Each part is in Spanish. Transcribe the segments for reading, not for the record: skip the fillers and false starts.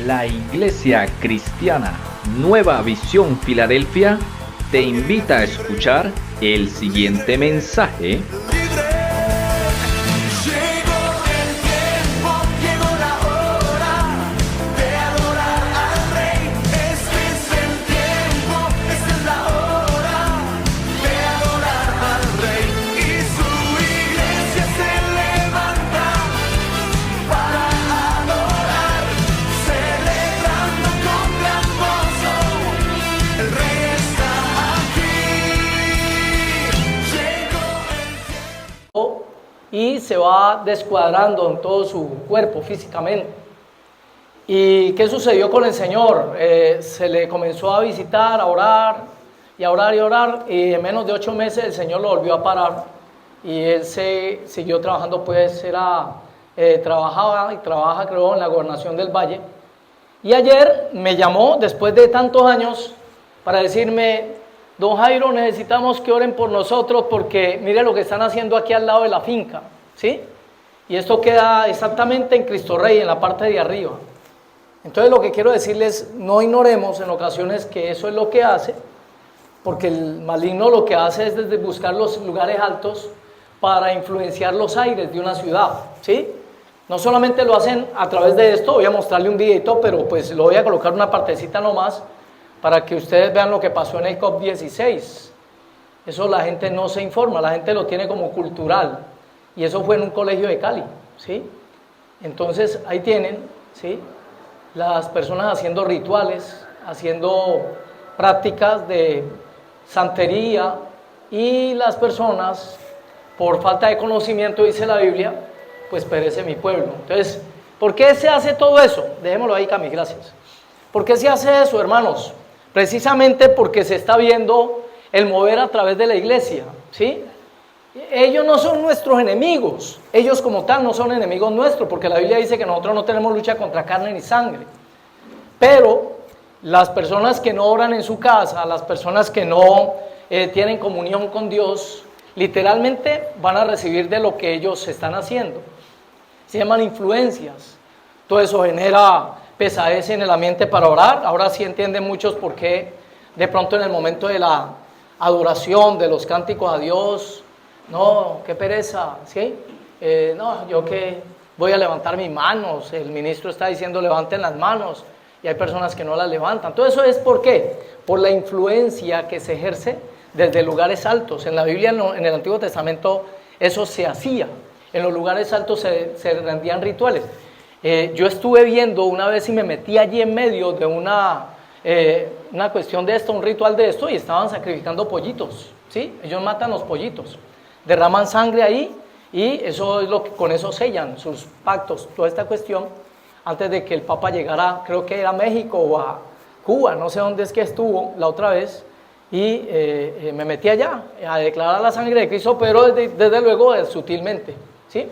La Iglesia Cristiana Nueva Visión Filadelfia te invita a escuchar el siguiente mensaje. Y se va descuadrando en todo su cuerpo físicamente. ¿Y qué sucedió con el Señor? Se le comenzó a visitar, a orar y a orar y a orar, y en menos de 8 meses el Señor lo volvió a parar y él se siguió trabajando, pues trabajaba y trabaja, creo, en la gobernación del Valle. Y ayer me llamó, después de tantos años, para decirme: don Jairo, necesitamos que oren por nosotros porque mire lo que están haciendo aquí al lado de la finca, ¿sí? Y esto queda exactamente en Cristo Rey, en la parte de arriba. Entonces lo que quiero decirles, no ignoremos en ocasiones que eso es lo que hace, porque el maligno lo que hace es desde buscar los lugares altos para influenciar los aires de una ciudad, ¿sí? No solamente lo hacen a través de esto, voy a mostrarle un videito, pero pues lo voy a colocar una partecita nomás, para que ustedes vean lo que pasó en el COP16. Eso la gente no se informa, la gente lo tiene como cultural, y eso fue en un colegio de Cali, ¿sí? Entonces ahí tienen, ¿sí?, las personas haciendo rituales, haciendo prácticas de santería, y las personas, por falta de conocimiento, dice la Biblia, pues perece mi pueblo. Entonces, ¿por qué se hace todo eso? Dejémoslo ahí, Cami, gracias. ¿Por qué se hace eso, hermanos? Precisamente porque se está viendo el mover a través de la iglesia, ¿sí? Ellos no son nuestros enemigos, ellos como tal no son enemigos nuestros, porque la Biblia dice que nosotros no tenemos lucha contra carne ni sangre. Pero las personas que no oran en su casa, las personas que no tienen comunión con Dios, literalmente van a recibir de lo que ellos están haciendo. Se llaman influencias. Todo eso genera pesadez en el ambiente para orar. Ahora sí entienden muchos por qué de pronto en el momento de la adoración, de los cánticos a Dios, no, qué pereza, ¿sí? No, yo que voy a levantar mis manos, el ministro está diciendo levanten las manos, y hay personas que no las levantan. Todo eso es ¿por qué? Por la influencia que se ejerce desde lugares altos. En la Biblia, en el Antiguo Testamento, eso se hacía. En los lugares altos se rendían rituales. Yo estuve viendo una vez y me metí allí en medio de una cuestión de esto, un ritual de esto, y estaban sacrificando pollitos, ¿sí? Ellos matan los pollitos, derraman sangre ahí, y eso es lo que con eso sellan sus pactos, toda esta cuestión, antes de que el Papa llegara, creo que era a México o a Cuba, no sé dónde es que estuvo la otra vez, y me metí allá a declarar la sangre de Cristo, pero desde luego sutilmente, ¿sí?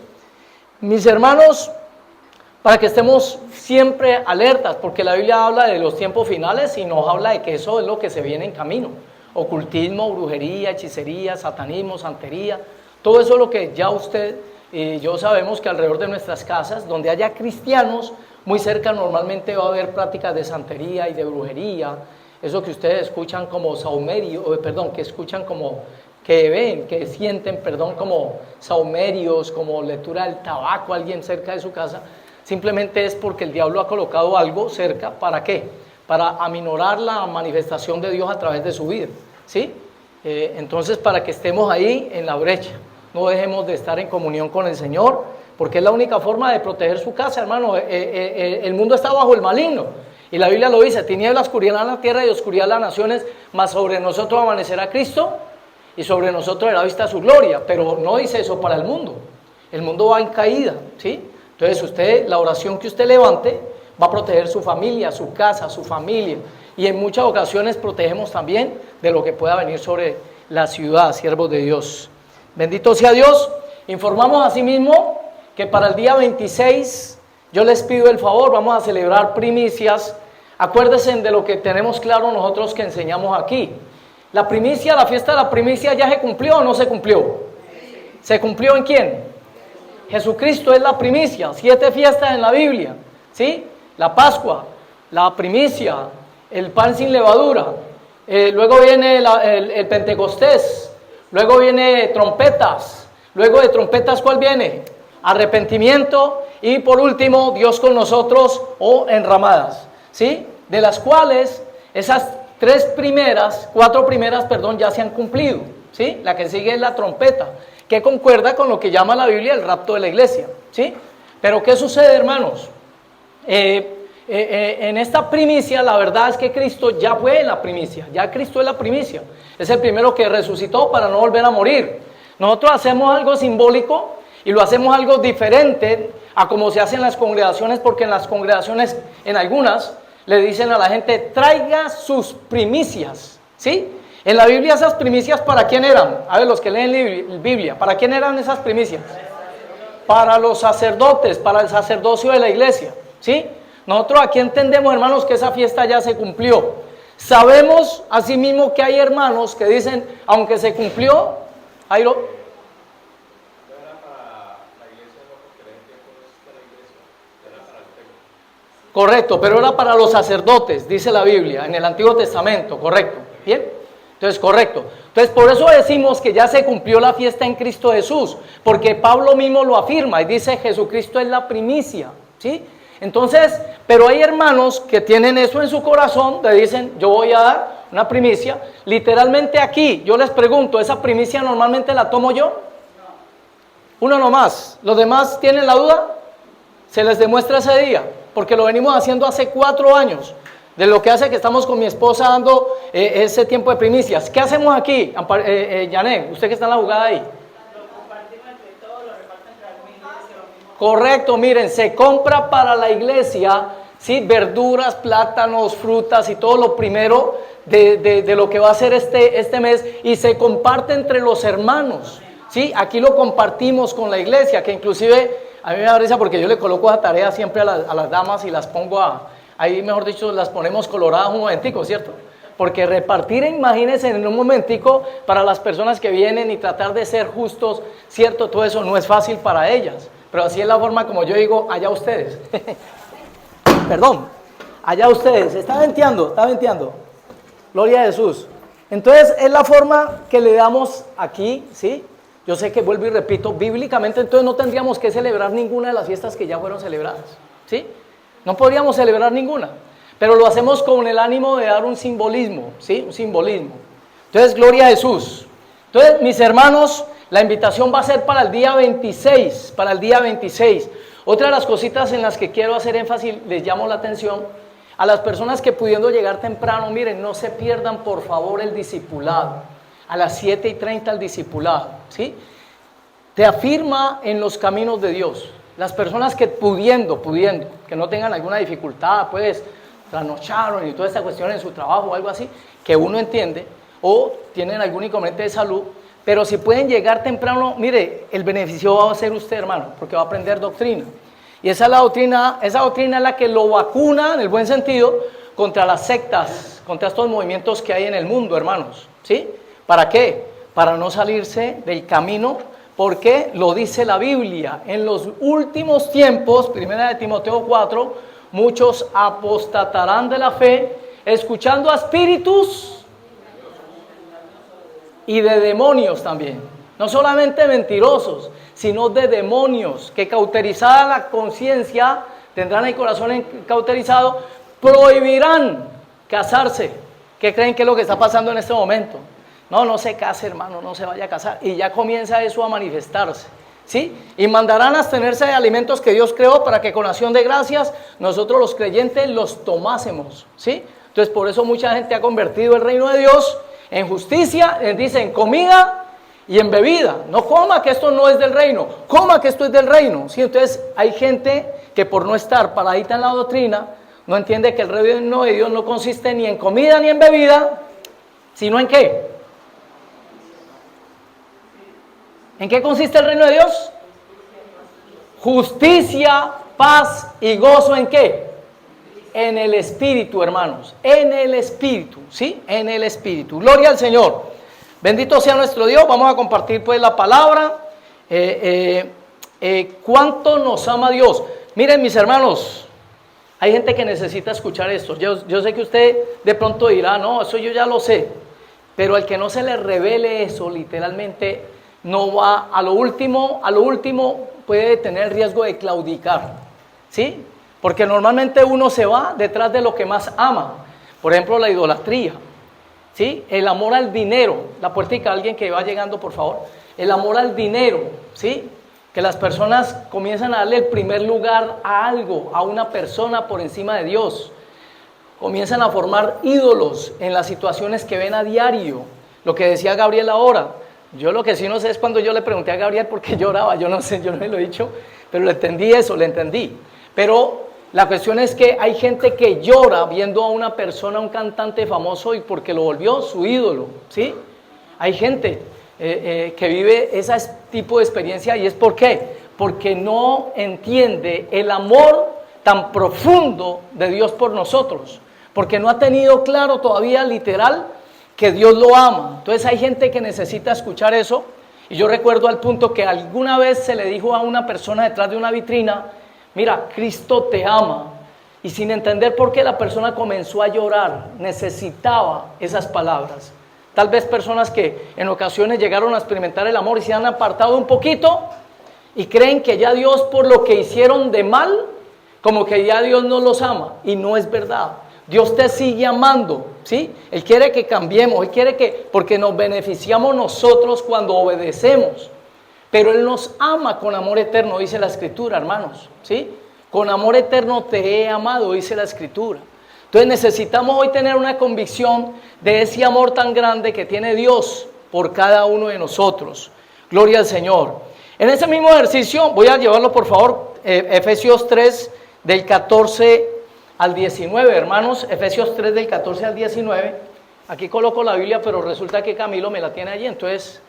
Mis hermanos, para que estemos siempre alertas, porque la Biblia habla de los tiempos finales y nos habla de que eso es lo que se viene en camino. Ocultismo, brujería, hechicería, satanismo, santería, todo eso es lo que ya usted y yo sabemos que alrededor de nuestras casas, donde haya cristianos, muy cerca normalmente va a haber prácticas de santería y de brujería, eso que ustedes escuchan como saumerio, que escuchan como, que ven, que sienten, como saumerios, como lectura del tabaco, alguien cerca de su casa. Simplemente es porque el diablo ha colocado algo cerca, ¿para qué? Para aminorar la manifestación de Dios a través de su vida, ¿sí? Entonces, para que estemos ahí en la brecha, no dejemos de estar en comunión con el Señor, porque es la única forma de proteger su casa, hermano. El mundo está bajo el maligno, y la Biblia lo dice: tinieblas cubrirán la tierra y oscuridad las naciones, mas sobre nosotros amanecerá Cristo, y sobre nosotros será vista su gloria. Pero no dice eso para el mundo va en caída, ¿sí? Entonces la oración que usted levante va a proteger su familia, su casa, su familia, y en muchas ocasiones protegemos también de lo que pueda venir sobre la ciudad, siervos de Dios. Bendito sea Dios. Informamos asimismo que para el día 26, yo les pido el favor, vamos a celebrar primicias. Acuérdense de lo que tenemos claro nosotros que enseñamos aquí. La primicia, la fiesta de la primicia, ¿ya se cumplió o no se cumplió? ¿Se cumplió en quién? Jesucristo es la primicia. 7 fiestas en la Biblia, ¿sí? La Pascua, la primicia, el pan sin levadura, luego viene el Pentecostés, luego viene trompetas, luego de trompetas, ¿cuál viene? Arrepentimiento, y por último, Dios con nosotros o enramadas, ¿sí? De las cuales esas cuatro primeras, ya se han cumplido, ¿sí? La que sigue es la trompeta, que concuerda con lo que llama la Biblia el rapto de la iglesia, ¿sí? Pero ¿qué sucede, hermanos? En esta primicia, la verdad es que Cristo ya fue en la primicia, ya Cristo es la primicia, es el primero que resucitó para no volver a morir. Nosotros hacemos algo simbólico y lo hacemos algo diferente a como se hace en las congregaciones, porque en las congregaciones, en algunas, le dicen a la gente, traiga sus primicias, ¿sí? En la Biblia esas primicias, ¿para quién eran? A ver, los que leen Biblia, ¿para quién eran esas primicias? Para los sacerdotes, para el sacerdocio de la iglesia, ¿sí? Nosotros aquí entendemos, hermanos, que esa fiesta ya se cumplió. Sabemos asimismo que hay hermanos que dicen, aunque se cumplió, correcto, pero era para los sacerdotes, dice la Biblia, en el Antiguo Testamento, correcto, ¿bien? Entonces, correcto. Entonces, por eso decimos que ya se cumplió la fiesta en Cristo Jesús, porque Pablo mismo lo afirma y dice, Jesucristo es la primicia, ¿sí? Entonces, pero hay hermanos que tienen eso en su corazón, le dicen, yo voy a dar una primicia. Literalmente aquí, yo les pregunto, ¿esa primicia normalmente la tomo yo? Uno nomás. ¿Los demás tienen la duda? Se les demuestra ese día, porque lo venimos haciendo hace 4 años, de lo que hace que estamos con mi esposa dando ese tiempo de primicias. ¿Qué hacemos aquí, Yané? Usted que está en la jugada ahí. Correcto, miren, se compra para la iglesia, ¿sí? Verduras, plátanos, frutas y todo lo primero de lo que va a ser este mes, y se comparte entre los hermanos, ¿sí? Aquí lo compartimos con la iglesia, que inclusive a mí me da risa porque yo le coloco esa tarea siempre a las damas y las pongo ahí, mejor dicho, las ponemos coloradas un momentico, ¿cierto? Porque repartir, imagínense, en un momentico para las personas que vienen y tratar de ser justos, ¿cierto? Todo eso no es fácil para ellas. Pero así es la forma como yo digo, allá ustedes. Perdón, allá ustedes. Está venteando. Gloria a Jesús. Entonces, es la forma que le damos aquí, ¿sí? Yo sé que vuelvo y repito, bíblicamente, entonces no tendríamos que celebrar ninguna de las fiestas que ya fueron celebradas, ¿sí? No podríamos celebrar ninguna, pero lo hacemos con el ánimo de dar un simbolismo, ¿sí? Un simbolismo. Entonces, gloria a Jesús. Entonces, mis hermanos, la invitación va a ser para el día 26, Otra de las cositas en las que quiero hacer énfasis, les llamo la atención, a las personas que pudiendo llegar temprano, miren, no se pierdan por favor el discipulado, a las 7:30 el discipulado, ¿sí? Te afirma en los caminos de Dios. Las personas que pudiendo, que no tengan alguna dificultad, pues, trasnocharon y toda esta cuestión en su trabajo o algo así, que uno entiende, o tienen algún inconveniente de salud, pero si pueden llegar temprano, mire, el beneficio va a ser usted, hermano, porque va a aprender doctrina. Y esa doctrina es la que lo vacuna, en el buen sentido, contra las sectas, contra estos movimientos que hay en el mundo, hermanos, ¿sí? ¿Para qué? Para no salirse del camino, porque lo dice la Biblia. En los últimos tiempos, 1 Timoteo 4, muchos apostatarán de la fe, escuchando a espíritus y de demonios también, no solamente mentirosos, sino de demonios, que cauterizada la conciencia, tendrán el corazón cauterizado, prohibirán casarse. ¿Qué creen que es lo que está pasando en este momento? No se case, hermano, no se vaya a casar, y ya comienza eso a manifestarse, ¿sí? Y mandarán a abstenerse de alimentos que Dios creó para que con acción de gracias nosotros los creyentes los tomásemos, ¿sí? Entonces por eso mucha gente ha convertido el reino de Dios en justicia, dicen comida y en bebida. No coma que esto no es del reino, coma que esto es del reino, ¿sí? Entonces hay gente que por no estar paradita en la doctrina, no entiende que el reino de Dios no consiste ni en comida ni en bebida, sino en ¿qué? ¿En qué consiste el reino de Dios? Justicia, paz y gozo, ¿en qué? En el Espíritu, hermanos, en el Espíritu, ¿sí? En el Espíritu. Gloria al Señor. Bendito sea nuestro Dios. Vamos a compartir pues la palabra. ¿Cuánto nos ama Dios? Miren, mis hermanos, Hay gente que necesita escuchar esto. Yo sé que usted de pronto dirá, no, eso yo ya lo sé. Pero al que no se le revele eso, literalmente no va a lo último puede tener riesgo de claudicar, ¿sí? Porque normalmente uno se va detrás de lo que más ama. Por ejemplo, la idolatría, ¿sí? El amor al dinero. La puertica, alguien que va llegando, por favor. El amor al dinero, ¿sí? Que las personas comienzan a darle el primer lugar a algo, a una persona por encima de Dios. Comienzan a formar ídolos en las situaciones que ven a diario. Lo que decía Gabriel ahora. Yo lo que sí no sé es cuando yo le pregunté a Gabriel por qué lloraba. Yo no sé, yo no le lo he dicho, pero le entendí. Pero la cuestión es que hay gente que llora viendo a una persona, un cantante famoso, y porque lo volvió su ídolo, ¿sí? Hay gente que vive ese tipo de experiencia, y es ¿por qué? Porque no entiende el amor tan profundo de Dios por nosotros, porque no ha tenido claro todavía literal que Dios lo ama. Entonces hay gente que necesita escuchar eso, y yo recuerdo al punto que alguna vez se le dijo a una persona detrás de una vitrina, mira, Cristo te ama, y sin entender por qué la persona comenzó a llorar, necesitaba esas palabras. Tal vez personas que en ocasiones llegaron a experimentar el amor y se han apartado un poquito y creen que ya Dios, por lo que hicieron de mal, como que ya Dios no los ama, y no es verdad. Dios te sigue amando, ¿sí? Él quiere que cambiemos, Él quiere que, porque nos beneficiamos nosotros cuando obedecemos, pero Él nos ama con amor eterno, dice la Escritura, hermanos, ¿sí? Con amor eterno te he amado, dice la Escritura. Entonces necesitamos hoy tener una convicción de ese amor tan grande que tiene Dios por cada uno de nosotros. Gloria al Señor. En ese mismo ejercicio, voy a llevarlo por favor, Efesios 3 del 14 al 19, hermanos, Efesios 3 del 14 al 19. Aquí coloco la Biblia, pero resulta que Camilo me la tiene allí, entonces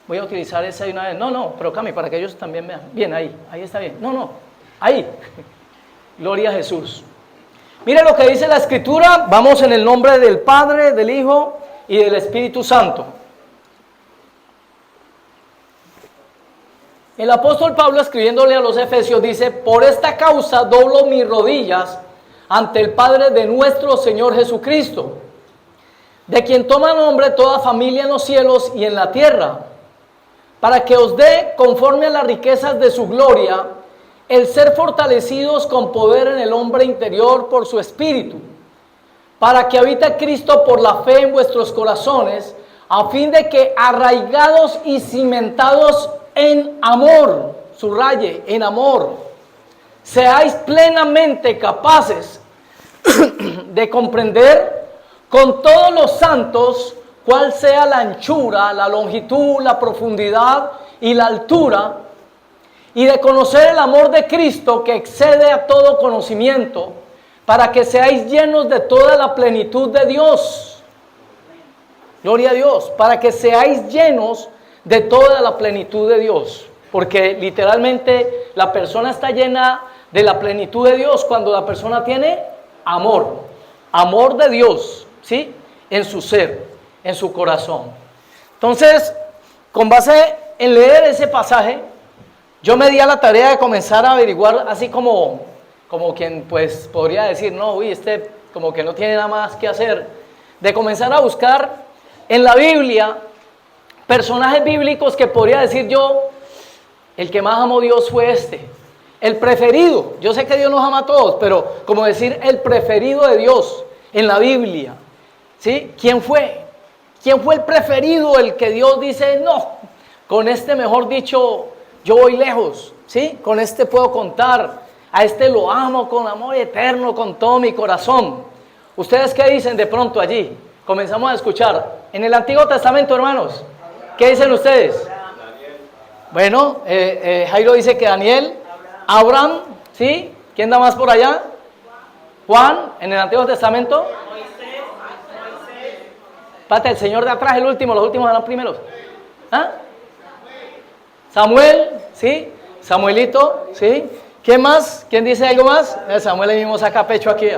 voy a utilizar esa de una vez. No, pero Cami, para que ellos también vean. Bien, ahí está bien. Ahí. Gloria a Jesús. Mire lo que dice la Escritura. Vamos en el nombre del Padre, del Hijo y del Espíritu Santo. El apóstol Pablo, escribiéndole a los Efesios, dice: por esta causa doblo mis rodillas ante el Padre de nuestro Señor Jesucristo, de quien toma nombre toda familia en los cielos y en la tierra, para que os dé, conforme a las riquezas de su gloria, el ser fortalecidos con poder en el hombre interior por su espíritu, para que habite Cristo por la fe en vuestros corazones, a fin de que, arraigados y cimentados en amor, subraye, en amor, seáis plenamente capaces de comprender con todos los santos cuál sea la anchura, la longitud, la profundidad y la altura, y de conocer el amor de Cristo que excede a todo conocimiento, para que seáis llenos de toda la plenitud de Dios. Gloria a Dios, para que seáis llenos de toda la plenitud de Dios, porque literalmente la persona está llena de la plenitud de Dios cuando la persona tiene amor de Dios, ¿sí? En su ser, en su corazón. Entonces, con base en leer ese pasaje, yo me di a la tarea de comenzar a averiguar, así como quien pues podría decir, no, uy, como que no tiene nada más que hacer, de comenzar a buscar en la Biblia personajes bíblicos que podría decir yo, el que más amó Dios fue el preferido. Yo sé que Dios nos ama a todos, pero como decir el preferido de Dios en la Biblia, ¿sí? ¿Quién fue? ¿Quién fue el preferido? El que Dios dice, no, con mejor dicho, yo voy lejos, ¿sí? Con puedo contar, a lo amo con amor eterno, con todo mi corazón. ¿Ustedes qué dicen de pronto allí? Comenzamos a escuchar. En el Antiguo Testamento, hermanos, ¿qué dicen ustedes? Bueno, Jairo dice que Daniel, Abraham, ¿sí? ¿Quién da más por allá? Juan, en el Antiguo Testamento. Pate, el señor de atrás, el último, los últimos eran los primeros. ¿Ah? Samuel, ¿sí? Samuelito, ¿sí? ¿Quién más? ¿Quién dice algo más? Samuel ahí mismo saca pecho aquí.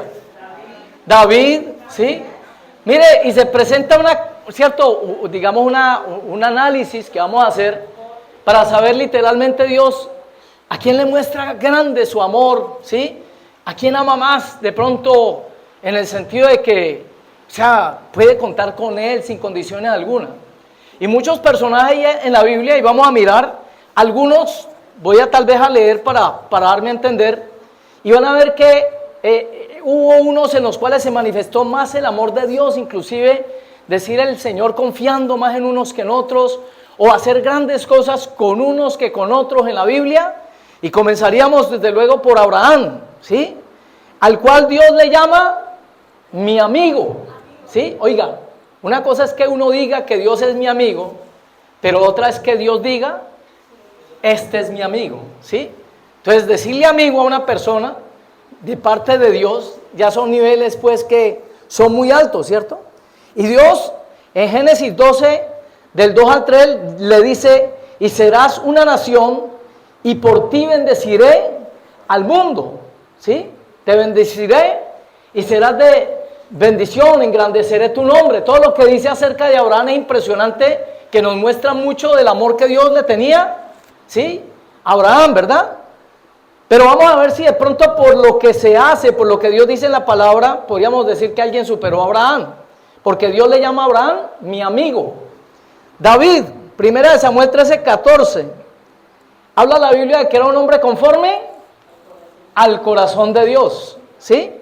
David, ¿sí? Mire, y se presenta digamos un análisis que vamos a hacer para saber literalmente Dios a quién le muestra grande su amor, ¿sí? ¿A quién ama más? De pronto, en el sentido de que, o sea, puede contar con él sin condiciones alguna. Y muchos personajes en la Biblia, y vamos a mirar, algunos voy a tal vez a leer para darme a entender, y van a ver que hubo unos en los cuales se manifestó más el amor de Dios, inclusive decir el Señor confiando más en unos que en otros, o hacer grandes cosas con unos que con otros en la Biblia. Y comenzaríamos desde luego por Abraham, ¿sí? Al cual Dios le llama mi amigo, ¿sí? Oiga, una cosa es que uno diga que Dios es mi amigo, pero otra es que Dios diga, este es mi amigo, ¿sí? Entonces decirle amigo a una persona de parte de Dios ya son niveles pues que son muy altos, ¿cierto? Y Dios en Génesis 12, del 2 al 3, le dice, y serás una nación y por ti bendeciré al mundo, ¿sí? Te bendeciré y serás de bendición, engrandeceré tu nombre. Todo lo que dice acerca de Abraham es impresionante, que nos muestra mucho del amor que Dios le tenía, ¿sí? Abraham, ¿verdad? Pero vamos a ver si de pronto por lo que se hace, por lo que Dios dice en la palabra, podríamos decir que alguien superó a Abraham, porque Dios le llama a Abraham mi amigo. David, 1 Samuel 13:14, habla la Biblia de que era un hombre conforme al corazón de Dios, ¿sí?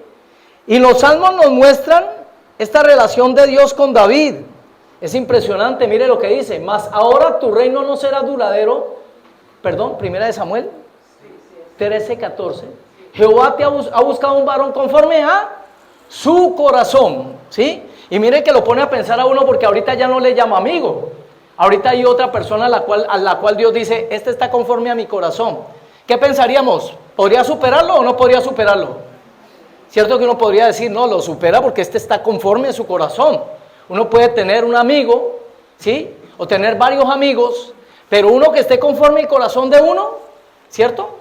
Y los salmos nos muestran esta relación de Dios con David. Es impresionante, mire lo que dice, mas ahora tu reino no será duradero. Perdón, 1 Samuel 13:14. Jehová te ha buscado un varón conforme a su corazón, ¿sí? Y mire que lo pone a pensar a uno, porque ahorita ya no le llama amigo. Ahorita hay otra persona a la cual Dios dice, este está conforme a mi corazón. ¿Qué pensaríamos? ¿Podría superarlo o no podría superarlo? Cierto que uno podría decir, no, lo supera porque este está conforme a su corazón. Uno puede tener un amigo, ¿sí? O tener varios amigos, pero uno que esté conforme al corazón de uno, ¿cierto?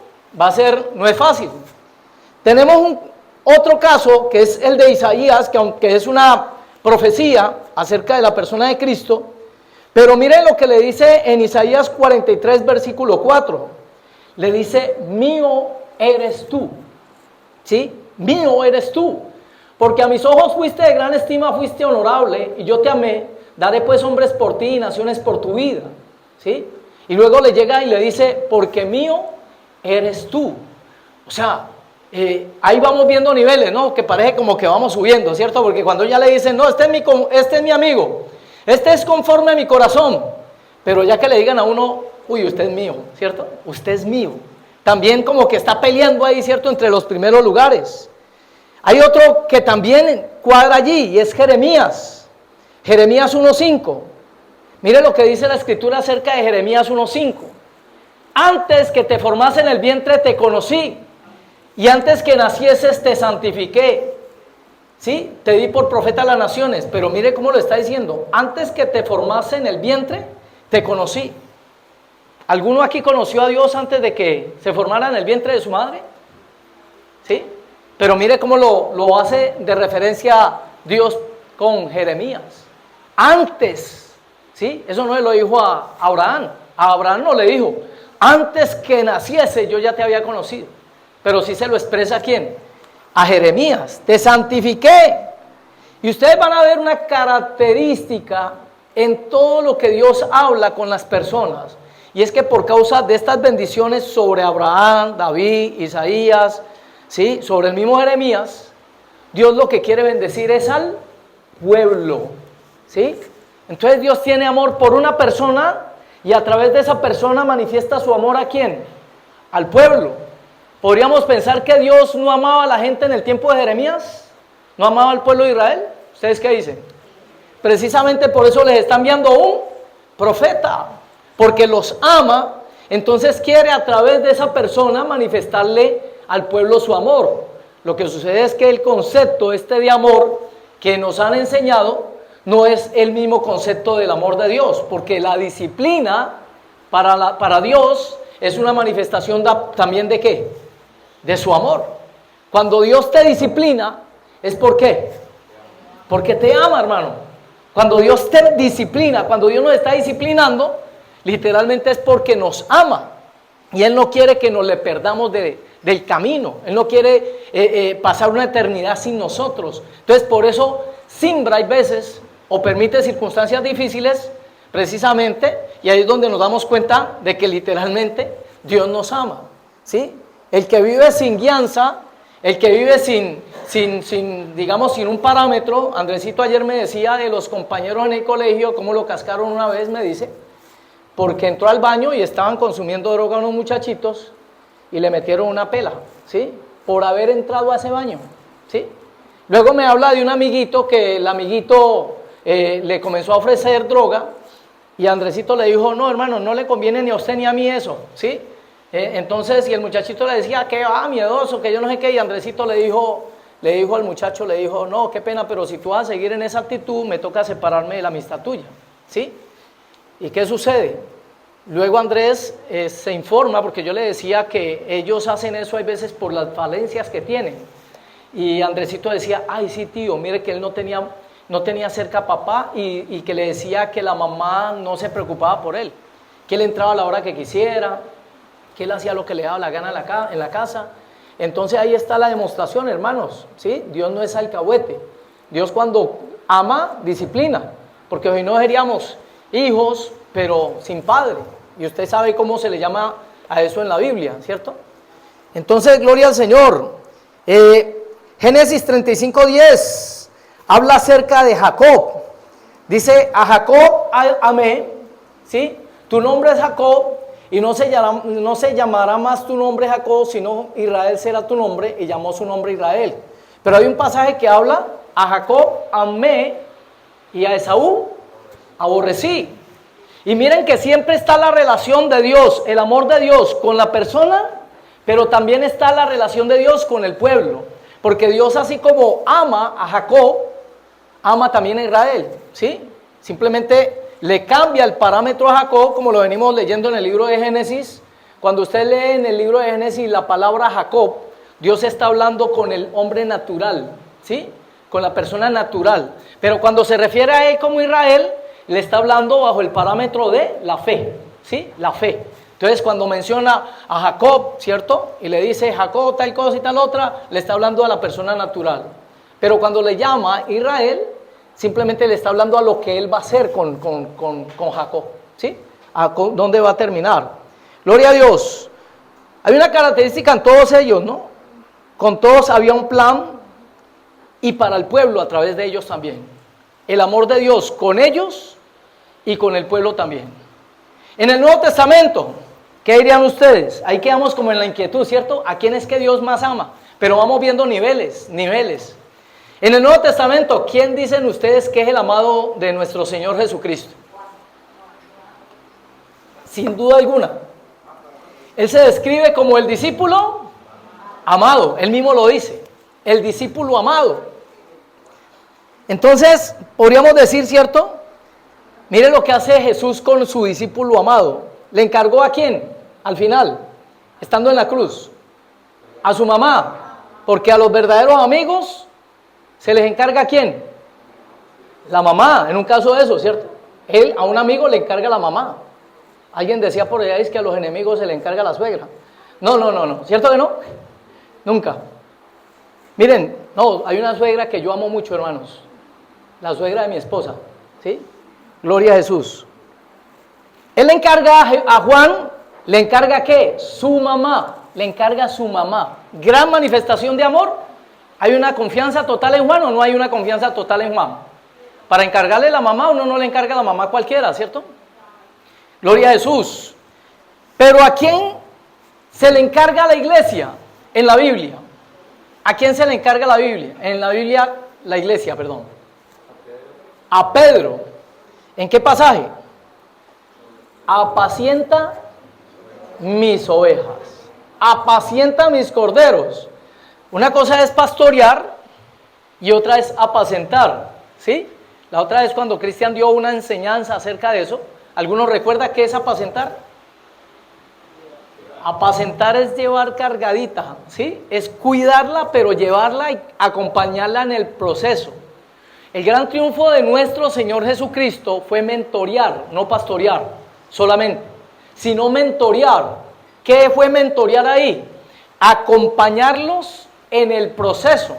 No es fácil. Tenemos otro caso que es el de Isaías, que aunque es una profecía acerca de la persona de Cristo, pero miren lo que le dice en Isaías 43, versículo 4. Le dice, mío eres tú, ¿sí? Mío eres tú, porque a mis ojos fuiste de gran estima, fuiste honorable, y yo te amé, daré pues hombres por ti y naciones por tu vida, ¿sí? Y luego le llega y le dice, porque mío eres tú. O sea, ahí vamos viendo niveles, ¿no? Que parece como que vamos subiendo, ¿cierto? Porque cuando ya le dicen, no, este es mi amigo, este es conforme a mi corazón, pero ya que le digan a uno, uy, usted es mío, ¿cierto? Usted es mío. También como que está peleando ahí, ¿cierto? Entre los primeros lugares. Hay otro que también cuadra allí y es Jeremías. Jeremías 1:5. Mire lo que dice la escritura acerca de Jeremías 1:5. Antes que te formase en el vientre te conocí, y antes que nacieses te santifiqué. ¿Sí? Te di por profeta a las naciones, pero mire cómo lo está diciendo. Antes que te formase en el vientre te conocí. ¿Alguno aquí conoció a Dios antes de que se formara en el vientre de su madre? ¿Sí? Pero mire cómo lo hace de referencia Dios con Jeremías. Antes, ¿sí? Eso no le lo dijo a Abraham. A Abraham no le dijo, antes que naciese yo ya te había conocido. Pero sí se lo expresa ¿a quién? A Jeremías. Te santifiqué. Y ustedes van a ver una característica en todo lo que Dios habla con las personas. Y es que por causa de estas bendiciones sobre Abraham, David, Isaías, ¿sí? Sobre el mismo Jeremías, Dios lo que quiere bendecir es al pueblo, ¿sí? Entonces Dios tiene amor por una persona y a través de esa persona manifiesta su amor ¿a quién? Al pueblo. ¿Podríamos pensar que Dios no amaba a la gente en el tiempo de Jeremías? ¿No amaba al pueblo de Israel? ¿Ustedes qué dicen? Precisamente por eso les está enviando un profeta, porque los ama, entonces quiere a través de esa persona manifestarle al pueblo su amor. Lo que sucede es que el concepto de amor que nos han enseñado no es el mismo concepto del amor de Dios, porque la disciplina para Dios es una manifestación también ¿de qué? De su amor. Cuando Dios te disciplina, ¿es por qué? Porque te ama, hermano. Cuando Dios te disciplina, cuando Dios nos está disciplinando, literalmente es porque nos ama. Y Él no quiere que nos le perdamos del camino. Él no quiere pasar una eternidad sin nosotros. Entonces, por eso simbra hay veces o permite circunstancias difíciles, precisamente, y ahí es donde nos damos cuenta de que literalmente Dios nos ama, ¿sí? El que vive sin guianza, el que vive digamos, sin un parámetro. Andresito ayer me decía de los compañeros en el colegio, cómo lo cascaron una vez, me dice, porque entró al baño y estaban consumiendo droga unos muchachitos y le metieron una pela, ¿sí? Por haber entrado a ese baño, ¿sí? Luego me habla de un amiguito que el amiguito le comenzó a ofrecer droga y Andresito le dijo, no hermano, no le conviene ni a usted ni a mí eso, ¿sí? Entonces, y el muchachito le decía, que va, miedoso, que yo no sé qué, y Andresito le dijo al muchacho, no, qué pena, pero si tú vas a seguir en esa actitud, me toca separarme de la amistad tuya, ¿sí? ¿Y qué sucede? Luego Andrés se informa, porque yo le decía que ellos hacen eso hay veces por las falencias que tienen, y Andresito decía, ay sí tío, mire que él no tenía cerca a papá, y que le decía que la mamá no se preocupaba por él, que él entraba a la hora que quisiera, que él hacía lo que le daba la gana en la casa. Entonces ahí está la demostración, hermanos, ¿sí? Dios no es alcahuete. Dios cuando ama, disciplina, porque hoy no seríamos hijos, pero sin padre. Y usted sabe cómo se le llama a eso en la Biblia, ¿cierto? Entonces, gloria al Señor. Génesis 35:10 habla acerca de Jacob. Dice, a Jacob amé, ¿sí? Tu nombre es Jacob, y no se llamará más tu nombre Jacob, sino Israel será tu nombre, y llamó su nombre Israel. Pero hay un pasaje que habla, a Jacob amé, y a Esaú aborrecí. Y miren que siempre está la relación de Dios, el amor de Dios con la persona, pero también está la relación de Dios con el pueblo. Porque Dios, así como ama a Jacob, ama también a Israel, ¿sí? Simplemente le cambia el parámetro a Jacob, como lo venimos leyendo en el libro de Génesis. Cuando usted lee en el libro de Génesis la palabra Jacob, Dios está hablando con el hombre natural, ¿sí? Con la persona natural. Pero cuando se refiere a él como Israel, le está hablando bajo el parámetro de la fe, ¿sí? La fe. Entonces, cuando menciona a Jacob, ¿cierto? Y le dice Jacob tal cosa y tal otra, le está hablando a la persona natural. Pero cuando le llama Israel, simplemente le está hablando a lo que él va a hacer con Jacob, ¿sí? ¿Dónde va a terminar? Gloria a Dios. Hay una característica en todos ellos, ¿no? Con todos había un plan, y para el pueblo a través de ellos también. El amor de Dios con ellos y con el pueblo también. En el Nuevo Testamento, ¿qué dirían ustedes? Ahí quedamos como en la inquietud, ¿cierto? ¿A quién es que Dios más ama? Pero vamos viendo niveles. En el Nuevo Testamento, ¿quién dicen ustedes que es el amado de nuestro Señor Jesucristo? Sin duda alguna. Él se describe como el discípulo amado. Él mismo lo dice. El discípulo amado. Entonces, podríamos decir, ¿cierto? Mire lo que hace Jesús con su discípulo amado. ¿Le encargó a quién? Al final, estando en la cruz. A su mamá. Porque a los verdaderos amigos se les encarga a quién? La mamá, en un caso de eso, ¿cierto? Él a un amigo le encarga a la mamá. Alguien decía por allá, es que a los enemigos se le encarga a la suegra. No, ¿cierto que no? Nunca. Miren, no, hay una suegra que yo amo mucho, hermanos. La suegra de mi esposa, ¿sí? Gloria a Jesús. Él le encarga a Juan, ¿le encarga qué? Su mamá, le encarga a su mamá. Gran manifestación de amor. ¿Hay una confianza total en Juan o no hay una confianza total en Juan? Para encargarle a la mamá, uno no le encarga a la mamá cualquiera, ¿cierto? Gloria a Jesús. Pero ¿a quién se le encarga la iglesia en la Biblia? ¿A quién se le encarga la Biblia? En la Biblia, la iglesia, perdón. A Pedro. ¿En qué pasaje? Apacienta mis ovejas. Apacienta mis corderos. Una cosa es pastorear y otra es apacentar, ¿sí? La otra es cuando Cristian dio una enseñanza acerca de eso. ¿Alguno recuerda qué es apacentar? Apacentar es llevar cargadita, ¿sí? Es cuidarla, pero llevarla y acompañarla en el proceso. El gran triunfo de nuestro Señor Jesucristo fue mentorear, no pastorear solamente, sino mentorear. ¿Qué fue mentorear ahí? Acompañarlos en el proceso.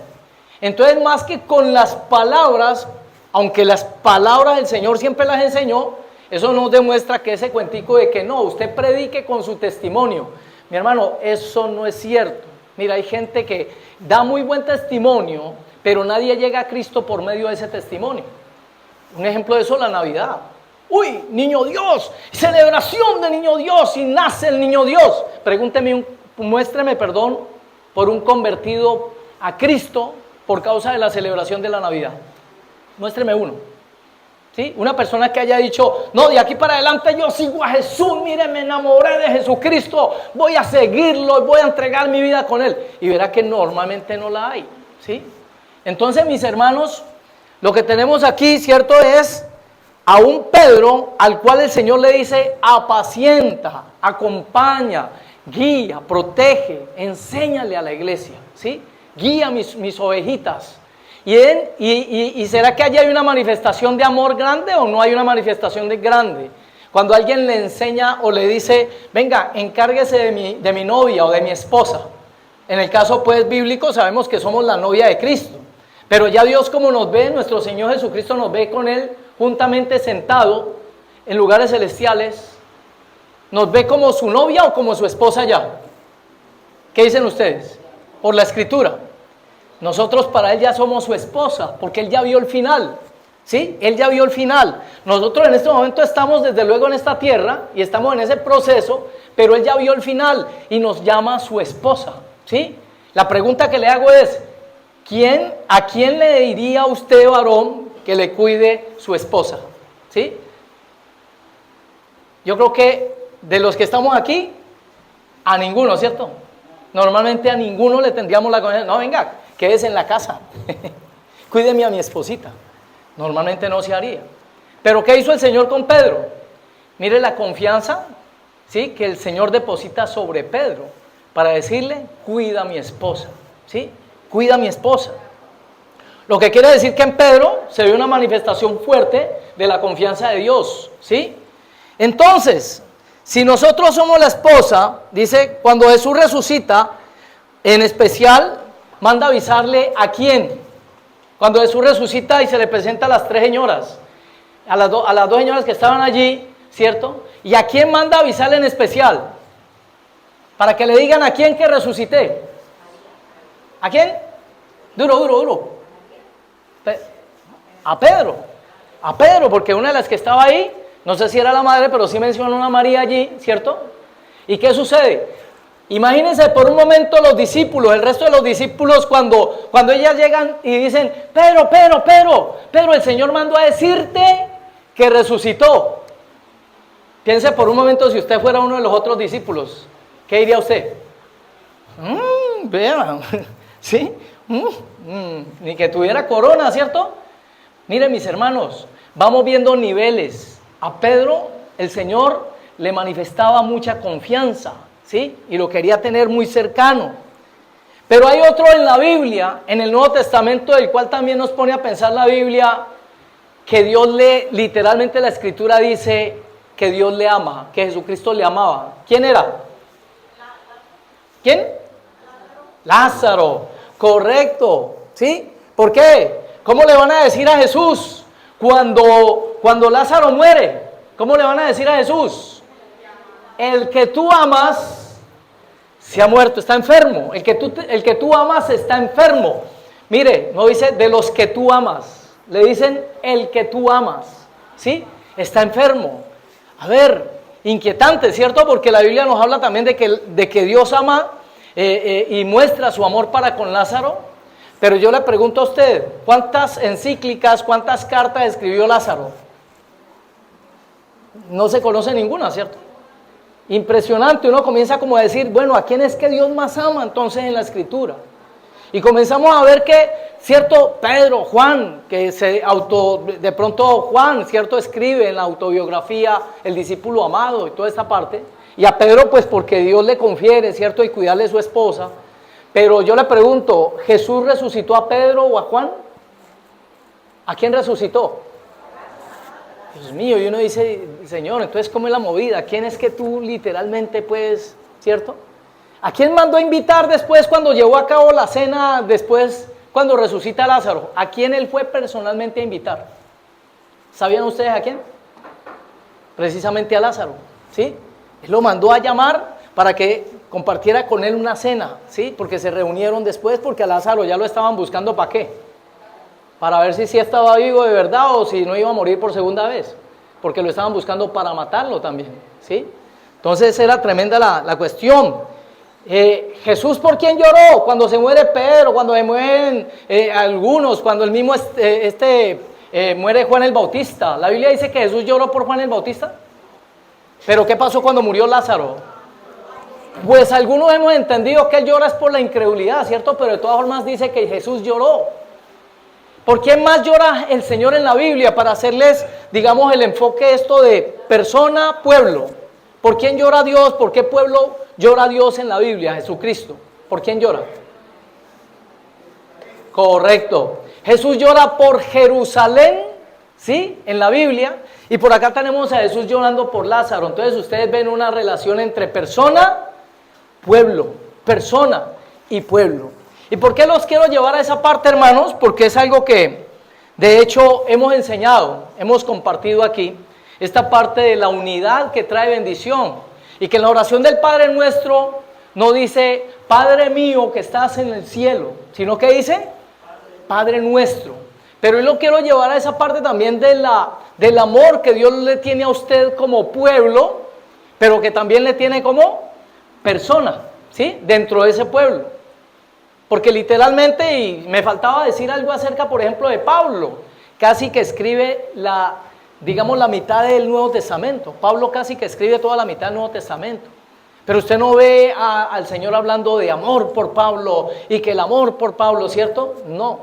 Entonces, más que con las palabras, aunque las palabras del Señor siempre las enseñó, eso nos demuestra que ese cuentico de que no, usted predique con su testimonio. Mi hermano, eso no es cierto. Mira, hay gente que da muy buen testimonio, pero nadie llega a Cristo por medio de ese testimonio. Un ejemplo de eso, la Navidad. Uy, niño Dios, celebración de niño Dios, y nace el niño Dios. Muéstreme, por un convertido a Cristo por causa de la celebración de la Navidad. Muéstreme uno. ¿Sí? Una persona que haya dicho, no, de aquí para adelante yo sigo a Jesús, mire, me enamoré de Jesucristo, voy a seguirlo, voy a entregar mi vida con Él. Y verá que normalmente no la hay. ¿Sí? Entonces, mis hermanos, lo que tenemos aquí, ¿cierto?, es a un Pedro al cual el Señor le dice, apacienta, acompaña, guía, protege, enséñale a la iglesia, ¿sí? Guía mis ovejitas. ¿Y será que allí hay una manifestación de amor grande o no hay una manifestación de grande? Cuando alguien le enseña o le dice, venga, encárguese de mi novia o de mi esposa. En el caso pues bíblico sabemos que somos la novia de Cristo. Pero ya Dios como nos ve, nuestro Señor Jesucristo nos ve con Él juntamente sentado en lugares celestiales. ¿Nos ve como su novia o como su esposa ya? ¿Qué dicen ustedes? Por la Escritura. Nosotros para Él ya somos su esposa, porque Él ya vio el final, ¿sí? Él ya vio el final. Nosotros en este momento estamos desde luego en esta tierra y estamos en ese proceso, pero Él ya vio el final y nos llama su esposa, ¿sí? La pregunta que le hago es, ¿a quién le diría usted, varón, que le cuide su esposa? ¿Sí? Yo creo que de los que estamos aquí, a ninguno, ¿cierto? Normalmente a ninguno le tendríamos la confianza. No, venga, quédese en la casa. Cuídeme a mi esposita. Normalmente no se haría. Pero ¿qué hizo el Señor con Pedro? Mire la confianza, ¿sí?, que el Señor deposita sobre Pedro para decirle, cuida a mi esposa, ¿sí? Cuida a mi esposa. Lo que quiere decir que en Pedro se ve una manifestación fuerte de la confianza de Dios, ¿sí? Entonces, si nosotros somos la esposa, dice, cuando Jesús resucita, en especial, manda avisarle a quién. Cuando Jesús resucita y se le presenta a las tres señoras, a las dos señoras que estaban allí, ¿cierto? ¿Y a quién manda avisarle en especial? Para que le digan a quién que resucité. ¿A quién? Duro. A Pedro, porque una de las que estaba ahí, no sé si era la madre, pero sí mencionó una María allí, ¿cierto? ¿Y qué sucede? Imagínense por un momento los discípulos, el resto de los discípulos, cuando ellas llegan y dicen, Pedro, el Señor mandó a decirte que resucitó. Piense por un momento si usted fuera uno de los otros discípulos, ¿qué diría usted? Vean, ¿sí? Ni que tuviera corona, ¿cierto? Miren, mis hermanos, vamos viendo niveles. A Pedro el Señor le manifestaba mucha confianza, ¿sí? Y lo quería tener muy cercano. Pero hay otro en la Biblia, en el Nuevo Testamento, del cual también nos pone a pensar la Biblia, que Dios literalmente la Escritura dice que Dios le ama, que Jesucristo le amaba. ¿Quién era? ¿Quién? Lázaro, correcto, ¿sí? ¿Por qué? ¿Cómo le van a decir a Jesús cuando Lázaro muere? ¿Cómo le van a decir a Jesús? El que tú amas se ha muerto, está enfermo. El que tú amas está enfermo. Mire, no dice de los que tú amas, le dicen el que tú amas, ¿sí? Está enfermo. A ver, inquietante, ¿cierto? Porque la Biblia nos habla también de que Dios ama y muestra su amor para con Lázaro. Pero yo le pregunto a usted, ¿cuántas encíclicas, cuántas cartas escribió Lázaro? No se conoce ninguna, ¿cierto? Impresionante, uno comienza como a decir, bueno, ¿a quién es que Dios más ama entonces en la Escritura? Y comenzamos a ver que, ¿cierto? Pedro, Juan, de pronto Juan, ¿cierto? Escribe en la autobiografía el discípulo amado y toda esta parte. Y a Pedro, pues porque Dios le confiere, ¿cierto? Y cuidarle a su esposa. Pero yo le pregunto, ¿Jesús resucitó a Pedro o a Juan? ¿A quién resucitó? Dios mío, y uno dice, Señor, entonces ¿cómo es la movida? ¿Quién es que tú literalmente puedes ¿cierto? ¿A quién mandó a invitar después cuando llevó a cabo la cena, después cuando resucita a Lázaro? ¿A quién él fue personalmente a invitar? ¿Sabían ustedes a quién? Precisamente a Lázaro, ¿sí? Él lo mandó a llamar para que compartiera con él una cena, ¿sí? Porque se reunieron después, porque a Lázaro ya lo estaban buscando, ¿para qué? Para ver si sí estaba vivo de verdad o si no iba a morir por segunda vez, porque lo estaban buscando para matarlo también, ¿sí? Entonces era tremenda la cuestión. Jesús, ¿por quién lloró? Cuando se muere Pedro, cuando se mueren algunos, cuando el mismo muere Juan el Bautista. La Biblia dice que Jesús lloró por Juan el Bautista. Pero ¿qué pasó cuando murió Lázaro? Pues algunos hemos entendido que él llora es por la incredulidad, ¿cierto? Pero de todas formas dice que Jesús lloró. ¿Por quién más llora el Señor en la Biblia? Para hacerles, digamos, el enfoque esto de persona, pueblo. ¿Por quién llora Dios? ¿Por qué pueblo llora Dios en la Biblia? Jesucristo. ¿Por quién llora? Correcto. Jesús llora por Jerusalén, ¿sí? En la Biblia. Y por acá tenemos a Jesús llorando por Lázaro. Entonces ustedes ven una relación entre persona, pueblo. Persona y pueblo. ¿Y por qué los quiero llevar a esa parte, hermanos? Porque es algo que, de hecho, hemos enseñado, hemos compartido aquí. Esta parte de la unidad que trae bendición. Y que en la oración del Padre Nuestro no dice, Padre mío que estás en el cielo, sino que dice, Padre Nuestro. Pero yo lo quiero llevar a esa parte también del amor que Dios le tiene a usted como pueblo, pero que también le tiene como persona, ¿sí? Dentro de ese pueblo. Porque literalmente, y me faltaba decir algo acerca, por ejemplo, de Pablo, casi que escribe la mitad del Nuevo Testamento. Pablo casi que escribe toda la mitad del Nuevo Testamento. Pero usted no ve al Señor hablando de amor por Pablo y que el amor por Pablo, ¿cierto? No,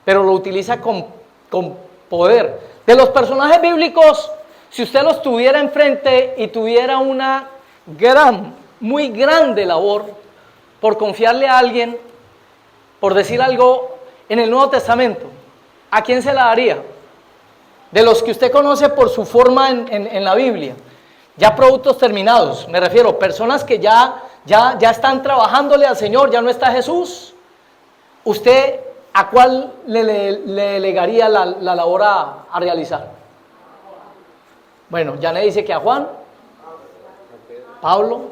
pero lo utiliza con poder. De los personajes bíblicos, si usted los tuviera enfrente y tuviera una muy grande labor por confiarle a alguien, por decir algo en el Nuevo Testamento, ¿a quién se la daría? De los que usted conoce por su forma en la Biblia, ya productos terminados, me refiero, personas que ya están trabajándole al Señor, ya no está Jesús. ¿Usted a cuál le delegaría la labor a realizar? Bueno, Janet dice que a Juan, Pablo,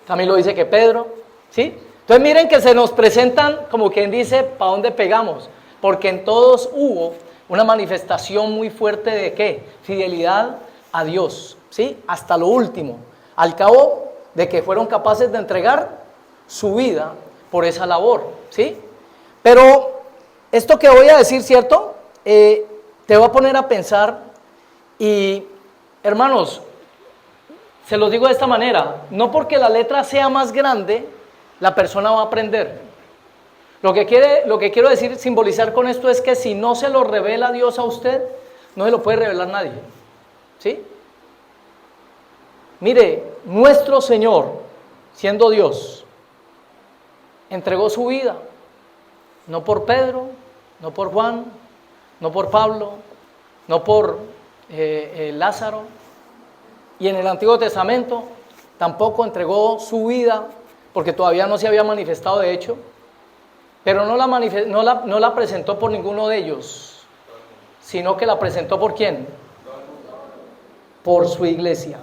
Camilo dice que Pedro, ¿sí? Entonces miren que se nos presentan como quien dice, ¿para dónde pegamos? Porque en todos hubo una manifestación muy fuerte de ¿qué? Fidelidad a Dios, ¿sí? Hasta lo último, al cabo de que fueron capaces de entregar su vida por esa labor, ¿sí? Pero esto que voy a decir, ¿cierto? Te va a poner a pensar y, hermanos, se los digo de esta manera, no porque la letra sea más grande, la persona va a aprender. Lo que quiero decir, simbolizar con esto es que si no se lo revela Dios a usted, no se lo puede revelar nadie, ¿sí? Mire, nuestro Señor, siendo Dios, entregó su vida, no por Pedro, no por Juan, no por Pablo, no por Lázaro, y en el Antiguo Testamento tampoco entregó su vida, porque todavía no se había manifestado de hecho, pero no la presentó por ninguno de ellos, sino que la presentó ¿por quién? Por su iglesia,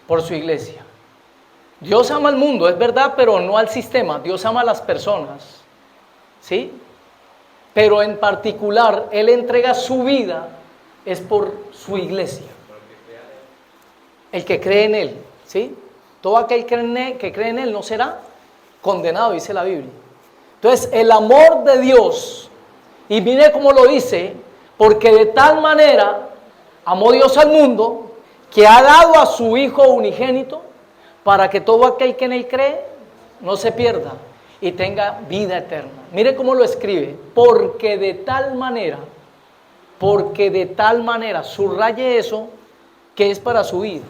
por su iglesia. Dios ama al mundo, es verdad, pero no al sistema. Dios ama a las personas, ¿sí? Pero en particular, Él entrega su vida, es por su iglesia. El que cree en Él, ¿sí? Todo aquel que cree en Él no será condenado, dice la Biblia. Entonces, el amor de Dios, y mire cómo lo dice, porque de tal manera amó Dios al mundo, que ha dado a su Hijo unigénito, para que todo aquel que en Él cree no se pierda y tenga vida eterna. Mire cómo lo escribe, porque de tal manera, subraye eso, que es para su vida.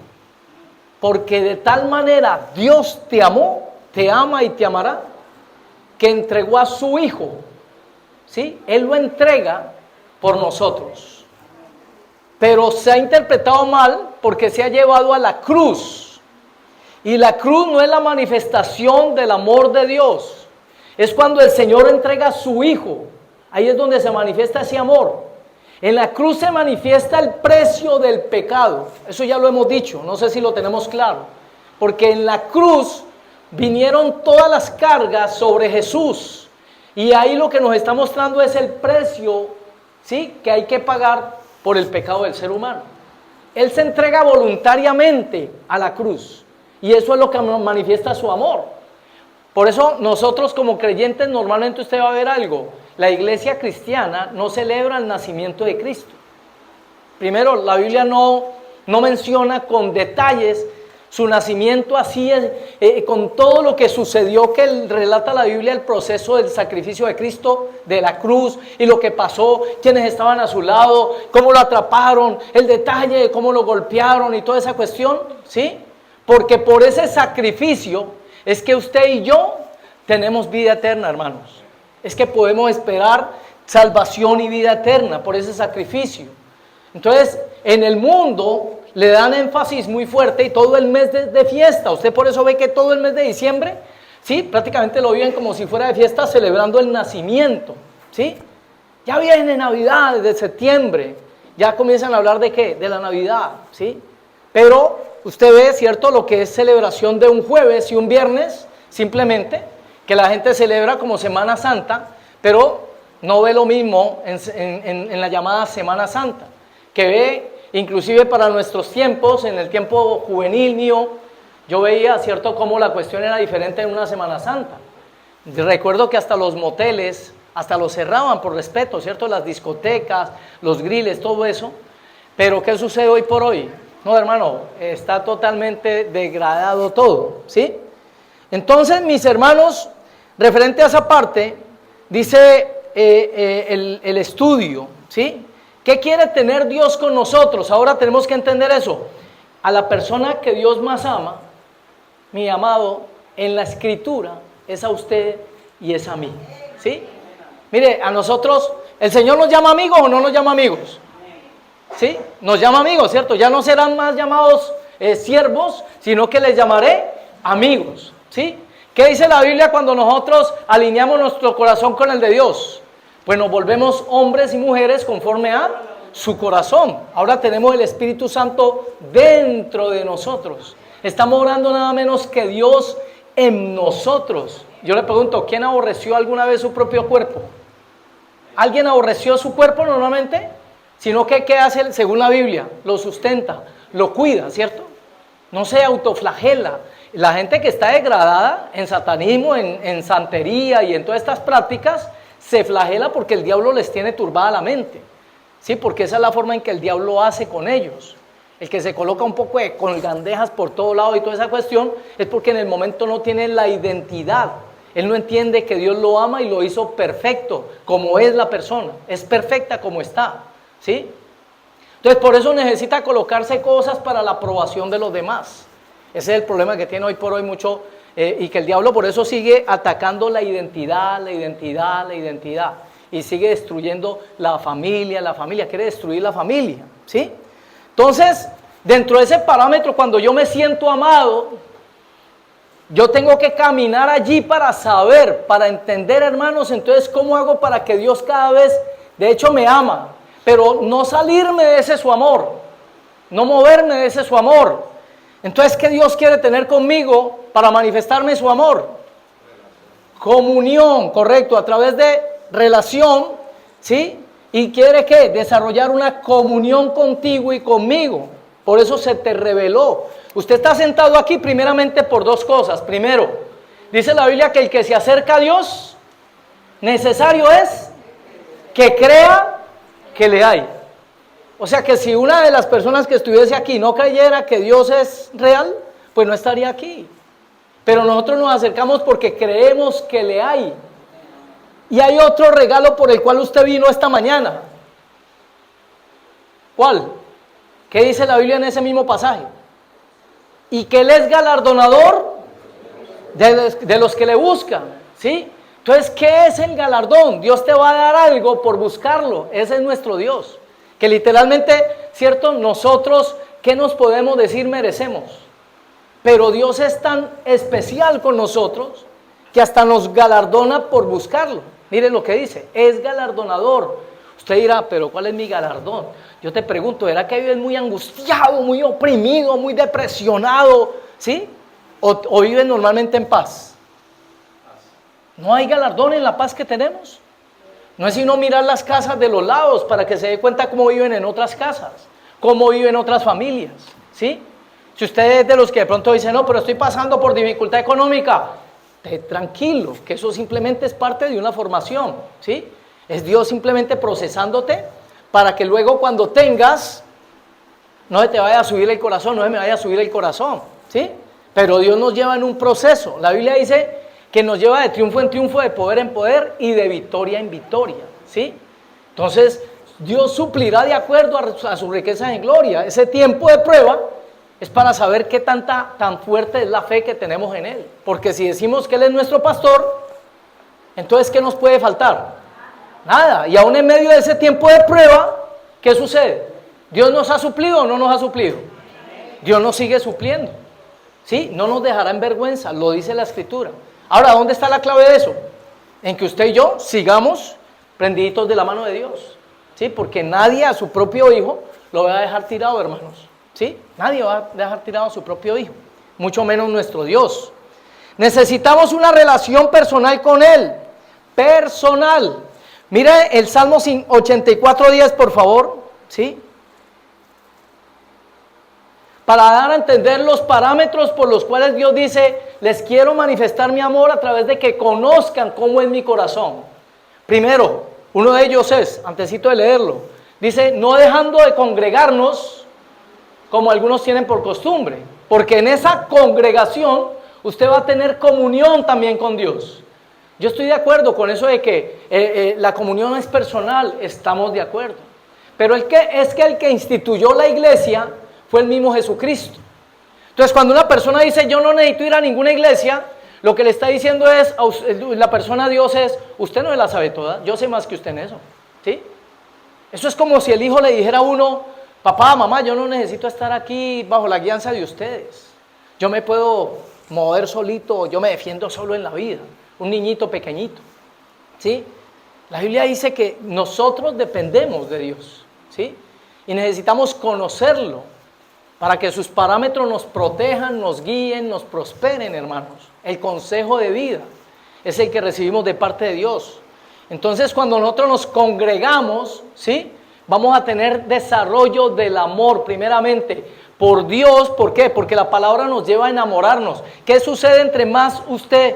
Porque de tal manera Dios te amó, te ama y te amará, que entregó a su Hijo, ¿sí? Él lo entrega por nosotros. Pero se ha interpretado mal porque se ha llevado a la cruz. Y la cruz no es la manifestación del amor de Dios. Es cuando el Señor entrega a su Hijo. Ahí es donde se manifiesta ese amor. En la cruz se manifiesta el precio del pecado. Eso ya lo hemos dicho, no sé si lo tenemos claro. Porque en la cruz vinieron todas las cargas sobre Jesús. Y ahí lo que nos está mostrando es el precio, ¿sí?, que hay que pagar por el pecado del ser humano. Él se entrega voluntariamente a la cruz. Y eso es lo que manifiesta su amor. Por eso nosotros como creyentes normalmente usted va a ver algo. La iglesia cristiana no celebra el nacimiento de Cristo. Primero, la Biblia no menciona con detalles su nacimiento, así es, con todo lo que sucedió, que relata la Biblia el proceso del sacrificio de Cristo, de la cruz, y lo que pasó, quienes estaban a su lado, cómo lo atraparon, el detalle de cómo lo golpearon y toda esa cuestión, ¿sí? Porque por ese sacrificio es que usted y yo tenemos vida eterna, hermanos. Es que podemos esperar salvación y vida eterna por ese sacrificio. Entonces, en el mundo le dan énfasis muy fuerte y todo el mes de fiesta. Usted por eso ve que todo el mes de diciembre, ¿sí?, prácticamente lo viven como si fuera de fiesta, celebrando el nacimiento, ¿sí? Ya viene Navidad desde septiembre, ya comienzan a hablar ¿de qué? De la Navidad, ¿sí? Pero usted ve, ¿cierto?, lo que es celebración de un jueves y un viernes, simplemente, que la gente celebra como Semana Santa, pero no ve lo mismo en la llamada Semana Santa, que ve, inclusive para nuestros tiempos, en el tiempo juvenil mío, yo veía, ¿cierto?, cómo la cuestión era diferente en una Semana Santa. Recuerdo que hasta los moteles, hasta los cerraban por respeto, ¿cierto?, las discotecas, los griles, todo eso. Pero ¿qué sucede hoy por hoy? No, hermano, está totalmente degradado todo, ¿sí? Entonces, mis hermanos, referente a esa parte, dice el estudio, ¿sí? ¿Qué quiere tener Dios con nosotros? Ahora tenemos que entender eso. A la persona que Dios más ama, mi amado, en la Escritura, es a usted y es a mí, ¿sí? Mire, a nosotros, ¿el Señor nos llama amigos o no nos llama amigos? ¿Sí? Nos llama amigos, ¿cierto? Ya no serán más llamados siervos, sino que les llamaré amigos, ¿sí? ¿Qué dice la Biblia cuando nosotros alineamos nuestro corazón con el de Dios? Pues nos volvemos hombres y mujeres conforme a su corazón. Ahora tenemos el Espíritu Santo dentro de nosotros. Estamos orando nada menos que Dios en nosotros. Yo le pregunto, ¿quién aborreció alguna vez su propio cuerpo? ¿Alguien aborreció su cuerpo normalmente? Sino que, ¿qué hace según la Biblia? Lo sustenta, lo cuida, ¿cierto? No se autoflagela. La gente que está degradada en satanismo, en santería y en todas estas prácticas, se flagela porque el diablo les tiene turbada la mente, ¿sí? Porque esa es la forma en que el diablo hace con ellos. El que se coloca un poco de colgandejas por todo lado y toda esa cuestión es porque en el momento no tiene la identidad. Él no entiende que Dios lo ama y lo hizo perfecto, como es la persona. Es perfecta como está, ¿sí? Entonces por eso necesita colocarse cosas para la aprobación de los demás. Ese es el problema que tiene hoy por hoy mucho, y que el diablo por eso sigue atacando la identidad, y sigue destruyendo la familia, quiere destruir la familia, ¿sí? Entonces, dentro de ese parámetro, cuando yo me siento amado, yo tengo que caminar allí para saber, para entender, hermanos, entonces, ¿cómo hago para que Dios cada vez, de hecho, me ama? Pero no salirme de ese su amor, no moverme de ese su amor. Entonces, ¿qué Dios quiere tener conmigo para manifestarme su amor? Comunión, correcto, a través de relación, ¿sí? Y quiere ¿qué? Desarrollar una comunión contigo y conmigo. Por eso se te reveló. Usted está sentado aquí primeramente por dos cosas. Primero, dice la Biblia que el que se acerca a Dios, necesario es que crea que le hay. O sea que si una de las personas que estuviese aquí no creyera que Dios es real, pues no estaría aquí. Pero nosotros nos acercamos porque creemos que le hay. Y hay otro regalo por el cual usted vino esta mañana. ¿Cuál? ¿Qué dice la Biblia en ese mismo pasaje? Y que Él es galardonador de los que le buscan, ¿sí? Entonces, ¿qué es el galardón? Dios te va a dar algo por buscarlo. Ese es nuestro Dios. Que literalmente, ¿cierto? Nosotros, ¿qué nos podemos decir merecemos? pero Dios es tan especial con nosotros que hasta nos galardona por buscarlo. Mire lo que dice, es galardonador. Usted dirá, pero ¿cuál es mi galardón? Yo te pregunto, ¿era que vives muy angustiado, muy oprimido, muy depresionado? ¿Sí? ¿O vives normalmente en paz? ¿No hay galardón en la paz que tenemos? No es sino mirar las casas de los lados para que se dé cuenta cómo viven en otras casas, cómo viven otras familias, ¿sí? Si usted es de los que de pronto dice, no, pero estoy pasando por dificultad económica, tranquilo, que eso simplemente es parte de una formación, ¿sí? Es Dios simplemente procesándote para que luego cuando tengas, no se te vaya a subir el corazón, no se me vaya a subir el corazón, ¿sí? Pero Dios nos lleva en un proceso. La Biblia dice que nos lleva de triunfo en triunfo, de poder en poder y de victoria en victoria, ¿sí? Entonces, Dios suplirá de acuerdo a su riqueza en gloria. Ese tiempo de prueba es para saber qué tan fuerte es la fe que tenemos en Él. Porque si decimos que Él es nuestro pastor, entonces ¿qué nos puede faltar? Nada. Y aún en medio de ese tiempo de prueba, ¿qué sucede? ¿Dios nos ha suplido o no nos ha suplido? Dios nos sigue supliendo, ¿sí? No nos dejará en vergüenza, lo dice la Escritura. Ahora, ¿dónde está la clave de eso? En que usted y yo sigamos prendiditos de la mano de Dios, ¿sí? Porque nadie a su propio hijo lo va a dejar tirado, hermanos, ¿sí? Nadie va a dejar tirado a su propio hijo, mucho menos nuestro Dios. Necesitamos una relación personal con Él, personal. Mire el Salmo 84:10, por favor, ¿sí? Para dar a entender los parámetros por los cuales Dios dice, les quiero manifestar mi amor a través de que conozcan cómo es mi corazón. Primero, uno de ellos es, antesito de leerlo, dice, no dejando de congregarnos como algunos tienen por costumbre, porque en esa congregación usted va a tener comunión también con Dios. Yo estoy de acuerdo con eso de que la comunión es personal, estamos de acuerdo. Pero el que instituyó la iglesia fue el mismo Jesucristo. Entonces, cuando una persona dice, yo no necesito ir a ninguna iglesia, lo que le está diciendo es, la persona Dios es, usted no me la sabe toda, yo sé más que usted en eso, ¿sí? Eso es como si el hijo le dijera a uno, papá, mamá, yo no necesito estar aquí bajo la guianza de ustedes. Yo me puedo mover solito, yo me defiendo solo en la vida. Un niñito pequeñito, ¿sí? La Biblia dice que nosotros dependemos de Dios, ¿sí? Y necesitamos conocerlo para que sus parámetros nos protejan, nos guíen, nos prosperen, hermanos. El consejo de vida es el que recibimos de parte de Dios. Entonces, cuando nosotros nos congregamos, ¿sí? Vamos a tener desarrollo del amor, primeramente, por Dios. ¿Por qué? Porque la palabra nos lleva a enamorarnos. ¿Qué sucede entre más usted,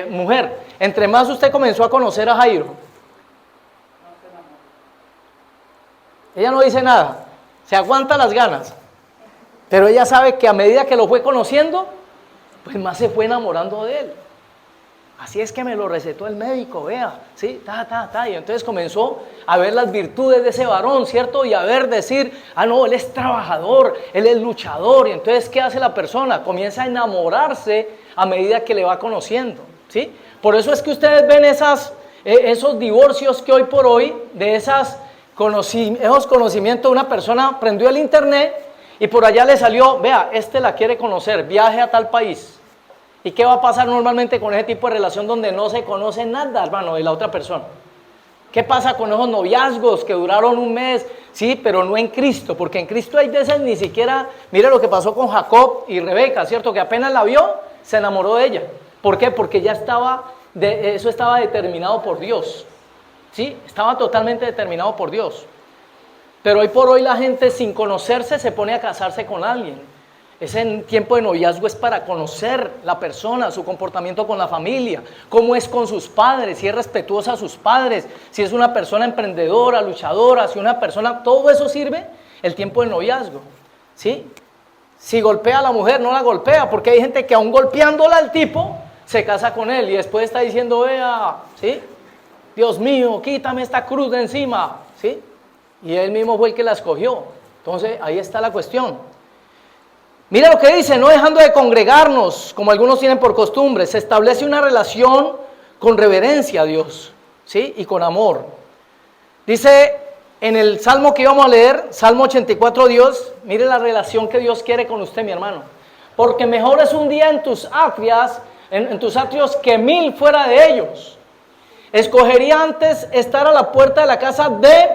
mujer, entre más usted comenzó a conocer a Jairo? Ella no dice nada, se aguanta las ganas. Pero ella sabe que a medida que lo fue conociendo, pues más se fue enamorando de él. Así es que me lo recetó el médico, vea, ¿sí? Y entonces comenzó a ver las virtudes de ese varón, ¿cierto? Y a ver, decir, no, él es trabajador, él es luchador. Y entonces, ¿qué hace la persona? Comienza a enamorarse a medida que le va conociendo, ¿sí? Por eso es que ustedes ven esos divorcios que hoy por hoy, de esos conocimientos, una persona prendió el internet y por allá le salió, vea, la quiere conocer, viaje a tal país. ¿Y qué va a pasar normalmente con ese tipo de relación donde no se conoce nada, hermano, de la otra persona? ¿Qué pasa con esos noviazgos que duraron un mes? Sí, pero no en Cristo, porque en Cristo hay veces ni siquiera, mire lo que pasó con Jacob y Rebeca, ¿cierto? Que apenas la vio, se enamoró de ella. ¿Por qué? Porque ya eso estaba determinado por Dios, ¿sí? Estaba totalmente determinado por Dios. Pero hoy por hoy la gente sin conocerse se pone a casarse con alguien. Ese tiempo de noviazgo es para conocer la persona, su comportamiento con la familia, cómo es con sus padres, si es respetuosa a sus padres, si es una persona emprendedora, luchadora, si una persona, todo eso sirve el tiempo de noviazgo, ¿sí? Si golpea a la mujer, no la golpea, porque hay gente que aún golpeándola al tipo, se casa con él y después está diciendo, vea, ¿sí? Dios mío, quítame esta cruz de encima, ¿sí? Y él mismo fue el que la escogió. Entonces, ahí está la cuestión. Mira lo que dice, no dejando de congregarnos, como algunos tienen por costumbre, se establece una relación con reverencia a Dios, ¿sí? Y con amor. Dice en el Salmo que íbamos a leer, Salmo 84, Dios, mire la relación que Dios quiere con usted, mi hermano. porque mejor es un día en tus atrios que 1000 fuera de ellos. Escogería antes estar a la puerta de la casa de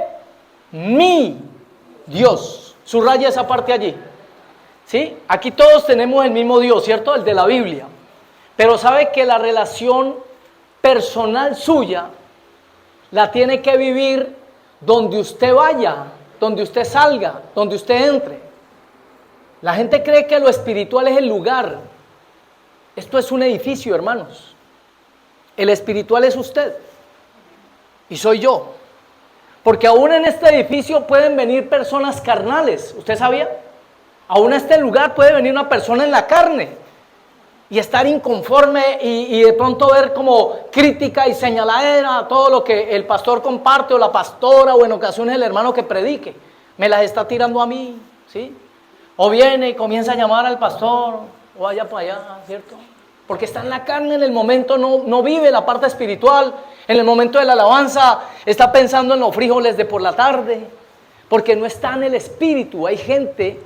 mi Dios. Subraya esa parte allí. ¿Sí? Aquí todos tenemos el mismo Dios, ¿cierto? El de la Biblia. Pero sabe que la relación personal suya la tiene que vivir donde usted vaya, donde usted salga, donde usted entre. La gente cree que lo espiritual es el lugar. Esto es un edificio, hermanos. El espiritual es usted y soy yo. Porque aún en este edificio pueden venir personas carnales. ¿Usted sabía? Aún en este lugar puede venir una persona en la carne y estar inconforme y de pronto ver como crítica y señaladera a todo lo que el pastor comparte o la pastora o en ocasiones el hermano que predique. Me las está tirando a mí, ¿sí? O viene y comienza a llamar al pastor o vaya para allá, ¿cierto? Porque está en la carne, en el momento no vive la parte espiritual. En el momento de la alabanza está pensando en los frijoles de por la tarde, porque no está en el espíritu. Hay gente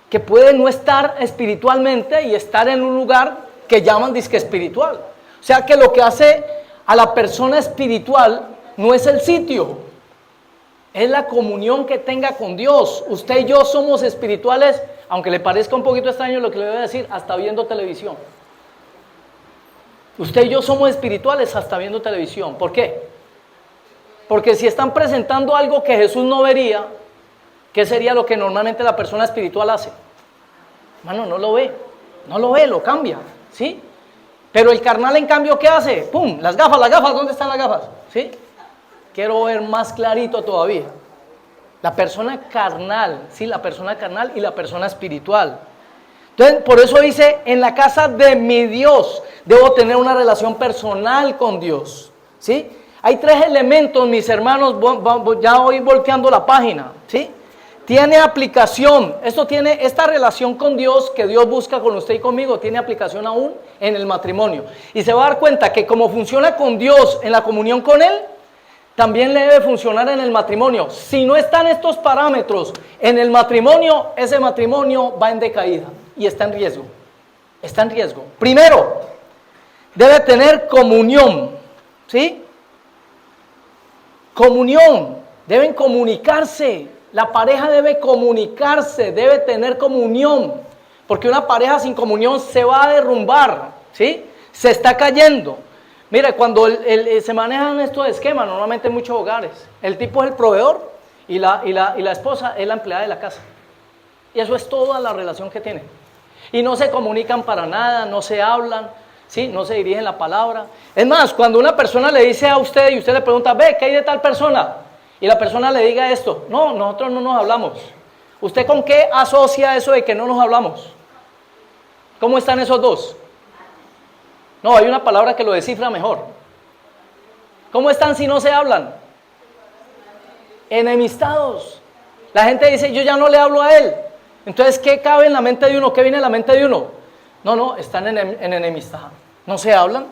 que puede no estar espiritualmente y estar en un lugar que llaman disque espiritual. O sea que lo que hace a la persona espiritual no es el sitio, es la comunión que tenga con Dios. Usted y yo somos espirituales, aunque le parezca un poquito extraño lo que le voy a decir, hasta viendo televisión. Usted y yo somos espirituales hasta viendo televisión. ¿Por qué? Porque si están presentando algo que Jesús no vería, ¿qué sería lo que normalmente la persona espiritual hace? Hermano, no lo ve, lo cambia, ¿sí? Pero el carnal, en cambio, ¿qué hace? ¡Pum! Las gafas, ¿dónde están las gafas? ¿Sí? Quiero ver más clarito todavía. La persona carnal, ¿sí? La persona carnal y la persona espiritual. Entonces, por eso dice, en la casa de mi Dios, debo tener una relación personal con Dios, ¿sí? Hay 3 elementos, mis hermanos, ya voy volteando la página, ¿sí? Tiene aplicación, esta relación con Dios que Dios busca con usted y conmigo, tiene aplicación aún en el matrimonio. Y se va a dar cuenta que como funciona con Dios en la comunión con Él, también le debe funcionar en el matrimonio. Si no están estos parámetros en el matrimonio, ese matrimonio va en decaída y está en riesgo. Está en riesgo. Primero, debe tener comunión, ¿sí? Comunión, deben comunicarse. La pareja debe comunicarse, debe tener comunión, porque una pareja sin comunión se va a derrumbar, ¿sí? Se está cayendo. Mire, cuando se manejan estos esquemas, normalmente en muchos hogares, el tipo es el proveedor y la esposa es la empleada de la casa. Y eso es toda la relación que tienen. Y no se comunican para nada, no se hablan, ¿sí? No se dirigen la palabra. Es más, cuando una persona le dice a usted y usted le pregunta, ve, ¿qué hay de tal persona? Y la persona le diga esto, no, nosotros no nos hablamos. ¿Usted con qué asocia eso de que no nos hablamos? ¿Cómo están esos dos? No, hay una palabra que lo descifra mejor. ¿Cómo están si no se hablan? Enemistados. La gente dice, yo ya no le hablo a él. Entonces, ¿qué cabe en la mente de uno? ¿Qué viene en la mente de uno? No, están en enemistad. No se hablan.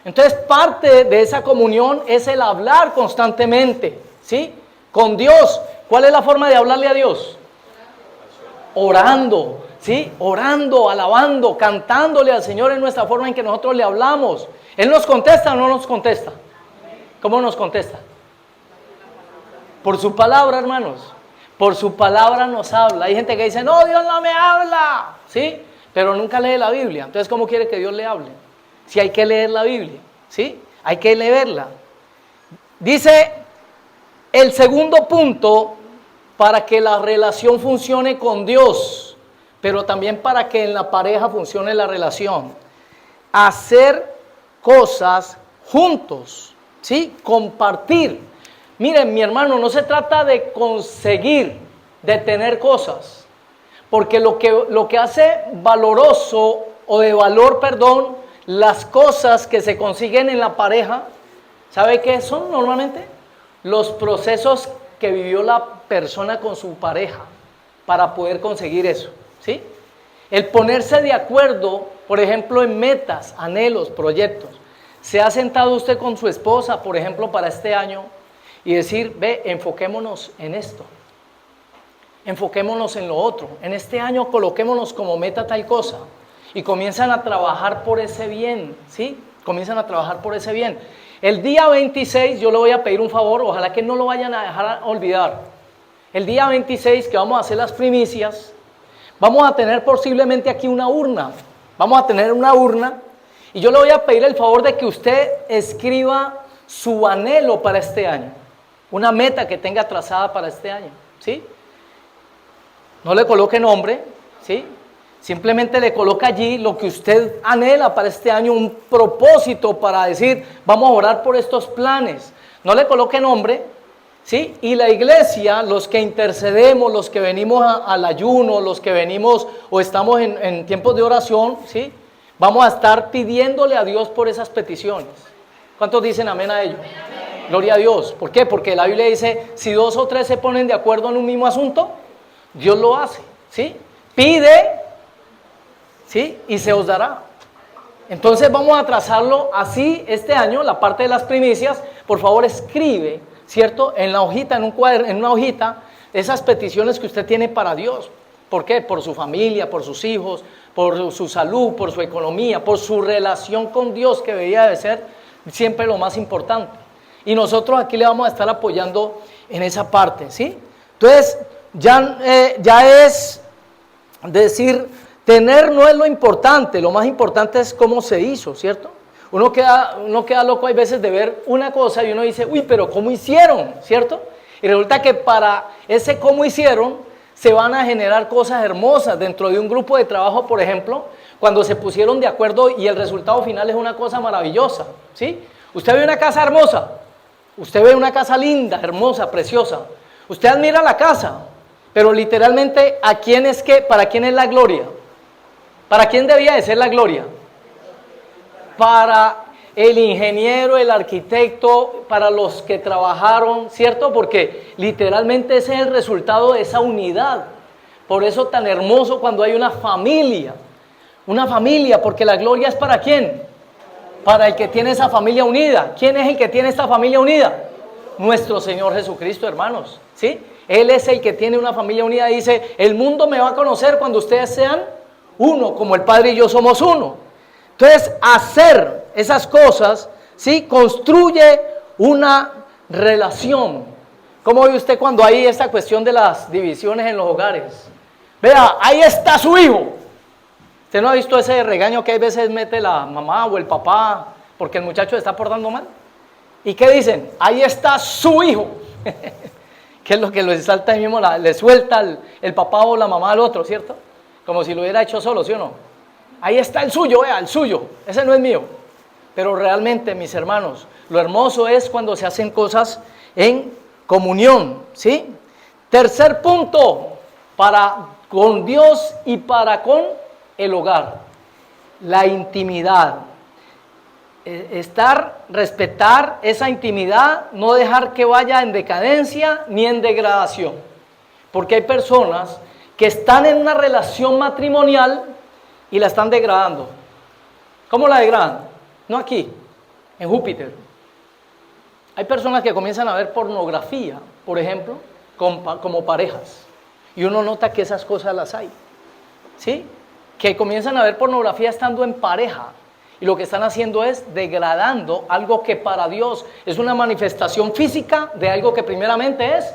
Entonces, parte de esa comunión es el hablar constantemente, ¿sí? Con Dios. ¿Cuál es la forma de hablarle a Dios? Orando, ¿sí? Orando, alabando, cantándole al Señor en nuestra forma en que nosotros le hablamos. ¿Él nos contesta o no nos contesta? ¿Cómo nos contesta? Por su palabra, hermanos. Por su palabra nos habla. Hay gente que dice, no, Dios no me habla, ¿sí? Pero nunca lee la Biblia. Entonces, ¿cómo quiere que Dios le hable? Si hay que leer la Biblia, ¿sí? Hay que leerla. Dice el segundo punto, para que la relación funcione con Dios, pero también para que en la pareja funcione la relación. Hacer cosas juntos, ¿sí? Compartir. Miren, mi hermano, no se trata de conseguir, de tener cosas, porque lo que hace valoroso o de valor, perdón, las cosas que se consiguen en la pareja, ¿sabe qué son normalmente? Los procesos que vivió la persona con su pareja para poder conseguir eso, ¿sí? El ponerse de acuerdo, por ejemplo, en metas, anhelos, proyectos. ¿Se ha sentado usted con su esposa, por ejemplo, para este año y decir, ve, enfoquémonos en esto, enfoquémonos en lo otro, en este año coloquémonos como meta tal cosa? y comienzan a trabajar por ese bien, ¿sí? Comienzan a trabajar por ese bien. El día 26 yo le voy a pedir un favor, ojalá que no lo vayan a dejar olvidar. El día 26 que vamos a hacer las primicias, vamos a tener posiblemente aquí una urna. Vamos a tener una urna y yo le voy a pedir el favor de que usted escriba su anhelo para este año. Una meta que tenga trazada para este año, ¿sí? No le coloque nombre, ¿sí? Simplemente le coloca allí lo que usted anhela para este año, un propósito para decir, vamos a orar por estos planes. No le coloque nombre, ¿sí? Y la iglesia, los que intercedemos, los que venimos al ayuno, los que venimos o estamos en tiempos de oración, ¿sí? Vamos a estar pidiéndole a Dios por esas peticiones. ¿Cuántos dicen amén a ello? Amén. Gloria a Dios. ¿Por qué? Porque la Biblia dice, si 2 o 3 se ponen de acuerdo en un mismo asunto, Dios lo hace, ¿sí? Pide, ¿sí? Y se os dará. Entonces vamos a trazarlo así este año, la parte de las primicias. Por favor, escribe, ¿cierto? En la hojita, en un cuaderno, en una hojita, esas peticiones que usted tiene para Dios. ¿Por qué? Por su familia, por sus hijos, por su salud, por su economía, por su relación con Dios, que debería de ser siempre lo más importante. Y nosotros aquí le vamos a estar apoyando en esa parte, ¿sí? Entonces, ya es decir, tener no es lo importante, lo más importante es cómo se hizo, ¿cierto? Uno queda loco hay veces de ver una cosa y uno dice, uy, pero ¿cómo hicieron? ¿Cierto? Y resulta que para ese cómo hicieron se van a generar cosas hermosas dentro de un grupo de trabajo, por ejemplo, cuando se pusieron de acuerdo y el resultado final es una cosa maravillosa, ¿sí? Usted ve una casa hermosa, usted ve una casa linda, hermosa, preciosa, usted admira la casa, pero literalmente ¿para quién es la gloria? ¿Para quién debía de ser la gloria? Para el ingeniero, el arquitecto, para los que trabajaron, ¿cierto? Porque literalmente ese es el resultado de esa unidad. Por eso tan hermoso cuando hay una familia, porque la gloria es ¿para quién? Para el que tiene esa familia unida. ¿Quién es el que tiene esta familia unida? Nuestro Señor Jesucristo, hermanos, ¿sí? Él es el que tiene una familia unida. Dice, el mundo me va a conocer cuando ustedes sean uno, como el Padre y yo somos uno. Entonces, hacer esas cosas, ¿sí? Construye una relación. ¿Cómo ve usted cuando hay esta cuestión de las divisiones en los hogares? Vea, ahí está su hijo. ¿Usted no ha visto ese regaño que a veces mete la mamá o el papá porque el muchacho está portando mal? ¿Y qué dicen? Ahí está su hijo. ¿Qué es lo que les salta ahí mismo? Le suelta el papá o la mamá al otro, ¿cierto? Como si lo hubiera hecho solo, ¿sí o no? Ahí está el suyo, el suyo. Ese no es mío. Pero realmente, mis hermanos, lo hermoso es cuando se hacen cosas en comunión, ¿sí? Tercer punto, con Dios y para con el hogar, la intimidad. Respetar esa intimidad, no dejar que vaya en decadencia ni en degradación. Porque hay personas que están en una relación matrimonial y la están degradando. ¿Cómo la degradan? No aquí, en Júpiter. Hay personas que comienzan a ver pornografía, por ejemplo, como parejas. Y uno nota que esas cosas las hay. ¿Sí? Que comienzan a ver pornografía estando en pareja. Y lo que están haciendo es degradando algo que para Dios es una manifestación física de algo que primeramente es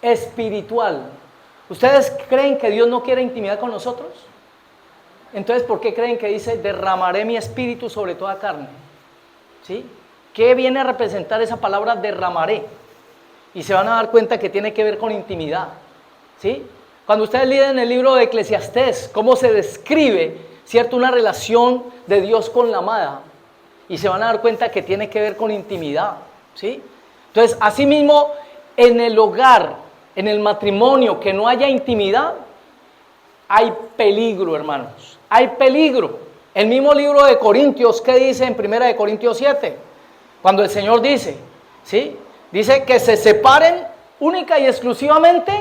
espiritual. ¿Ustedes creen que Dios no quiere intimidad con nosotros? Entonces, ¿por qué creen que dice, derramaré mi espíritu sobre toda carne? ¿Sí? ¿Qué viene a representar esa palabra derramaré? Y se van a dar cuenta que tiene que ver con intimidad. ¿Sí? Cuando ustedes leen el libro de Eclesiastés, cómo se describe, ¿cierto?, una relación de Dios con la amada. Y se van a dar cuenta que tiene que ver con intimidad. ¿Sí? Entonces, asimismo, en el hogar, en el matrimonio, que no haya intimidad, hay peligro, hermanos. Hay peligro. El mismo libro de Corintios, ¿qué dice en 1 Corintios 7? Cuando el Señor dice, ¿sí? Dice que se separen única y exclusivamente,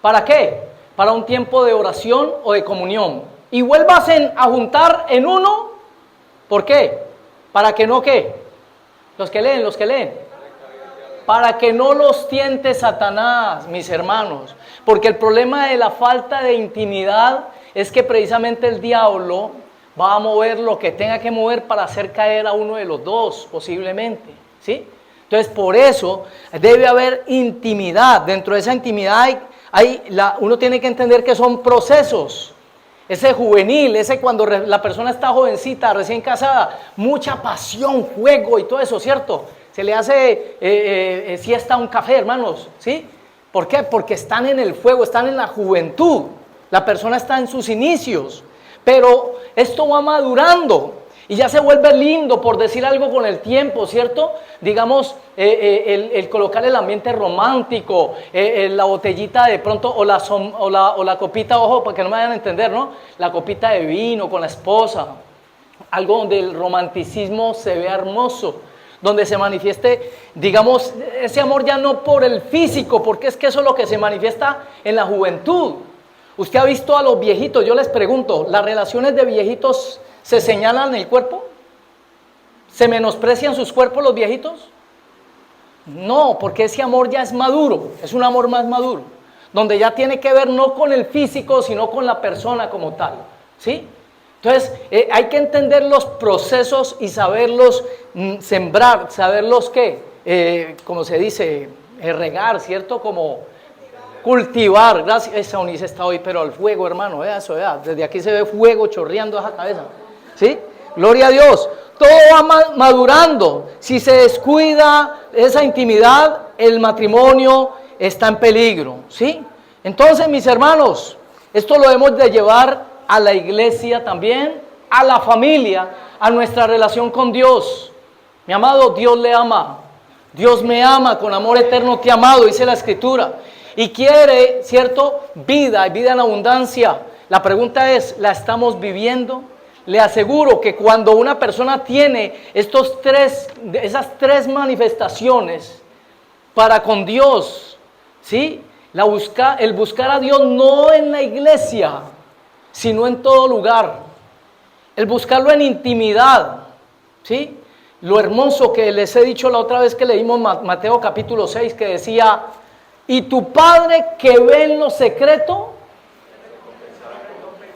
¿para qué? Para un tiempo de oración o de comunión. Y vuélvasen a juntar en uno, ¿por qué? Para que no, ¿qué? Los que leen. Para que no los tiente Satanás, mis hermanos. Porque el problema de la falta de intimidad es que precisamente el diablo va a mover lo que tenga que mover para hacer caer a uno de los dos, posiblemente, ¿sí? Entonces, por eso debe haber intimidad. Dentro de esa intimidad uno tiene que entender que son procesos. Ese juvenil, ese cuando la persona está jovencita, recién casada, mucha pasión, juego y todo eso, ¿cierto? Se le hace siesta a un café, hermanos, ¿sí? ¿Por qué? Porque están en el fuego, están en la juventud. La persona está en sus inicios, pero esto va madurando y ya se vuelve lindo, por decir algo, con el tiempo, ¿cierto? Digamos, el colocar el ambiente romántico, la botellita de pronto, o la copita, ojo, para que no me vayan a entender, ¿no? La copita de vino con la esposa, algo donde el romanticismo se vea hermoso, donde se manifieste, digamos, ese amor ya no por el físico, porque es que eso es lo que se manifiesta en la juventud. Usted ha visto a los viejitos, yo les pregunto, ¿las relaciones de viejitos se señalan el cuerpo? ¿Se menosprecian sus cuerpos los viejitos? No, porque ese amor ya es maduro, es un amor más maduro, donde ya tiene que ver no con el físico, sino con la persona como tal, ¿sí? Entonces, hay que entender los procesos y saberlos sembrar, saberlos como se dice, regar, ¿cierto? Como cultivar. Gracias, esa Eunice está hoy, pero al fuego, hermano, vea eso, vea, desde aquí se ve fuego chorreando esa cabeza, ¿sí? Gloria a Dios. Todo va madurando. Si se descuida esa intimidad, el matrimonio está en peligro, ¿sí? Entonces, mis hermanos, esto lo hemos de llevar a la iglesia también, a la familia, a nuestra relación con Dios. Mi amado, Dios le ama. Dios me ama, con amor eterno te he amado, dice la Escritura. Y quiere, ¿cierto?, vida, y vida en abundancia. La pregunta es, ¿la estamos viviendo? Le aseguro que cuando una persona tiene esas tres manifestaciones para con Dios, ¿sí? El buscar a Dios no en la iglesia, sino en todo lugar. El buscarlo en intimidad, ¿sí? Lo hermoso que les he dicho la otra vez que leímos Mateo capítulo 6, que decía, y tu Padre que ve en lo secreto,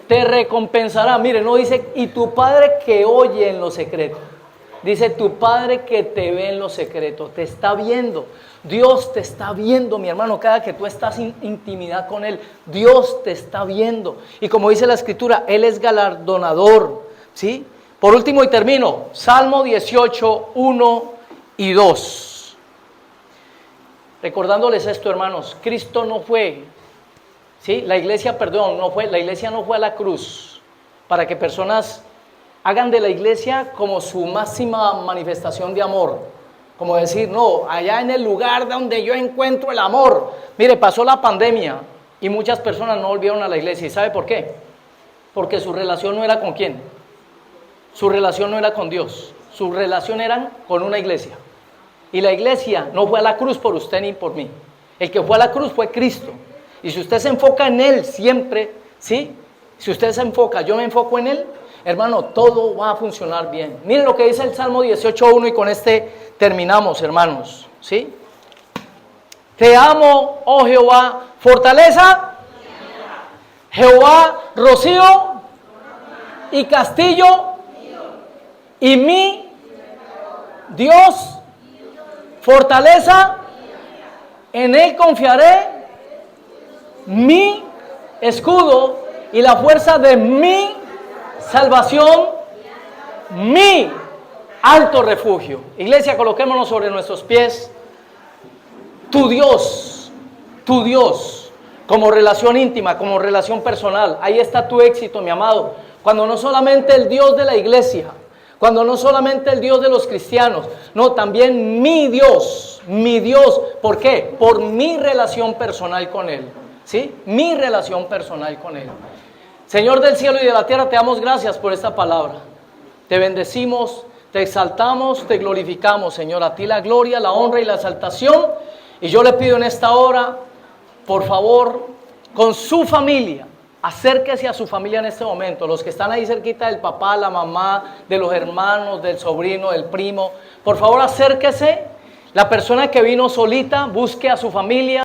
te recompensará. Mire, no dice, y tu Padre que oye en lo secreto. Dice, tu Padre que te ve en lo secreto, te está viendo. Dios te está viendo, mi hermano, cada que tú estás en intimidad con Él. Dios te está viendo. Y como dice la Escritura, Él es galardonador, ¿sí? Por último y termino, Salmo 18, 1 y 2. Recordándoles esto, hermanos, Cristo no fue... ¿sí? La iglesia no fue a la cruz para que personas hagan de la iglesia como su máxima manifestación de amor. Como decir, no, allá en el lugar donde yo encuentro el amor. Mire, pasó la pandemia y muchas personas no volvieron a la iglesia. ¿Y sabe por qué? Porque su relación no era con quién. Su relación no era con Dios. Su relación era con una iglesia. Y la iglesia no fue a la cruz por usted ni por mí. El que fue a la cruz fue Cristo. Y si usted se enfoca en Él siempre, ¿sí? Si usted se enfoca, yo me enfoco en Él, hermano, todo va a funcionar bien. Miren lo que dice el Salmo 18.1 y con este terminamos, hermanos, ¿sí? Te amo, oh Jehová, fortaleza, Jehová, rocío y castillo, y mi Dios, fortaleza, en Él confiaré, mi escudo y la fuerza de mi salvación, mi alto refugio. Iglesia, coloquémonos sobre nuestros pies. Tu Dios, como relación íntima, como relación personal. Ahí está tu éxito, mi amado. Cuando no solamente el Dios de la iglesia, cuando no solamente el Dios de los cristianos, no, también mi Dios. ¿Por qué? Por mi relación personal con Él. ¿Sí? Mi relación personal con Él. Señor del cielo y de la tierra, te damos gracias por esta palabra. Te bendecimos, te exaltamos, te glorificamos, Señor. A ti la gloria, la honra y la exaltación. Y yo le pido en esta hora, por favor, con su familia, acérquese a su familia en este momento. Los que están ahí cerquita del papá, la mamá, de los hermanos, del sobrino, del primo. Por favor, acérquese. La persona que vino solita, busque a su familia.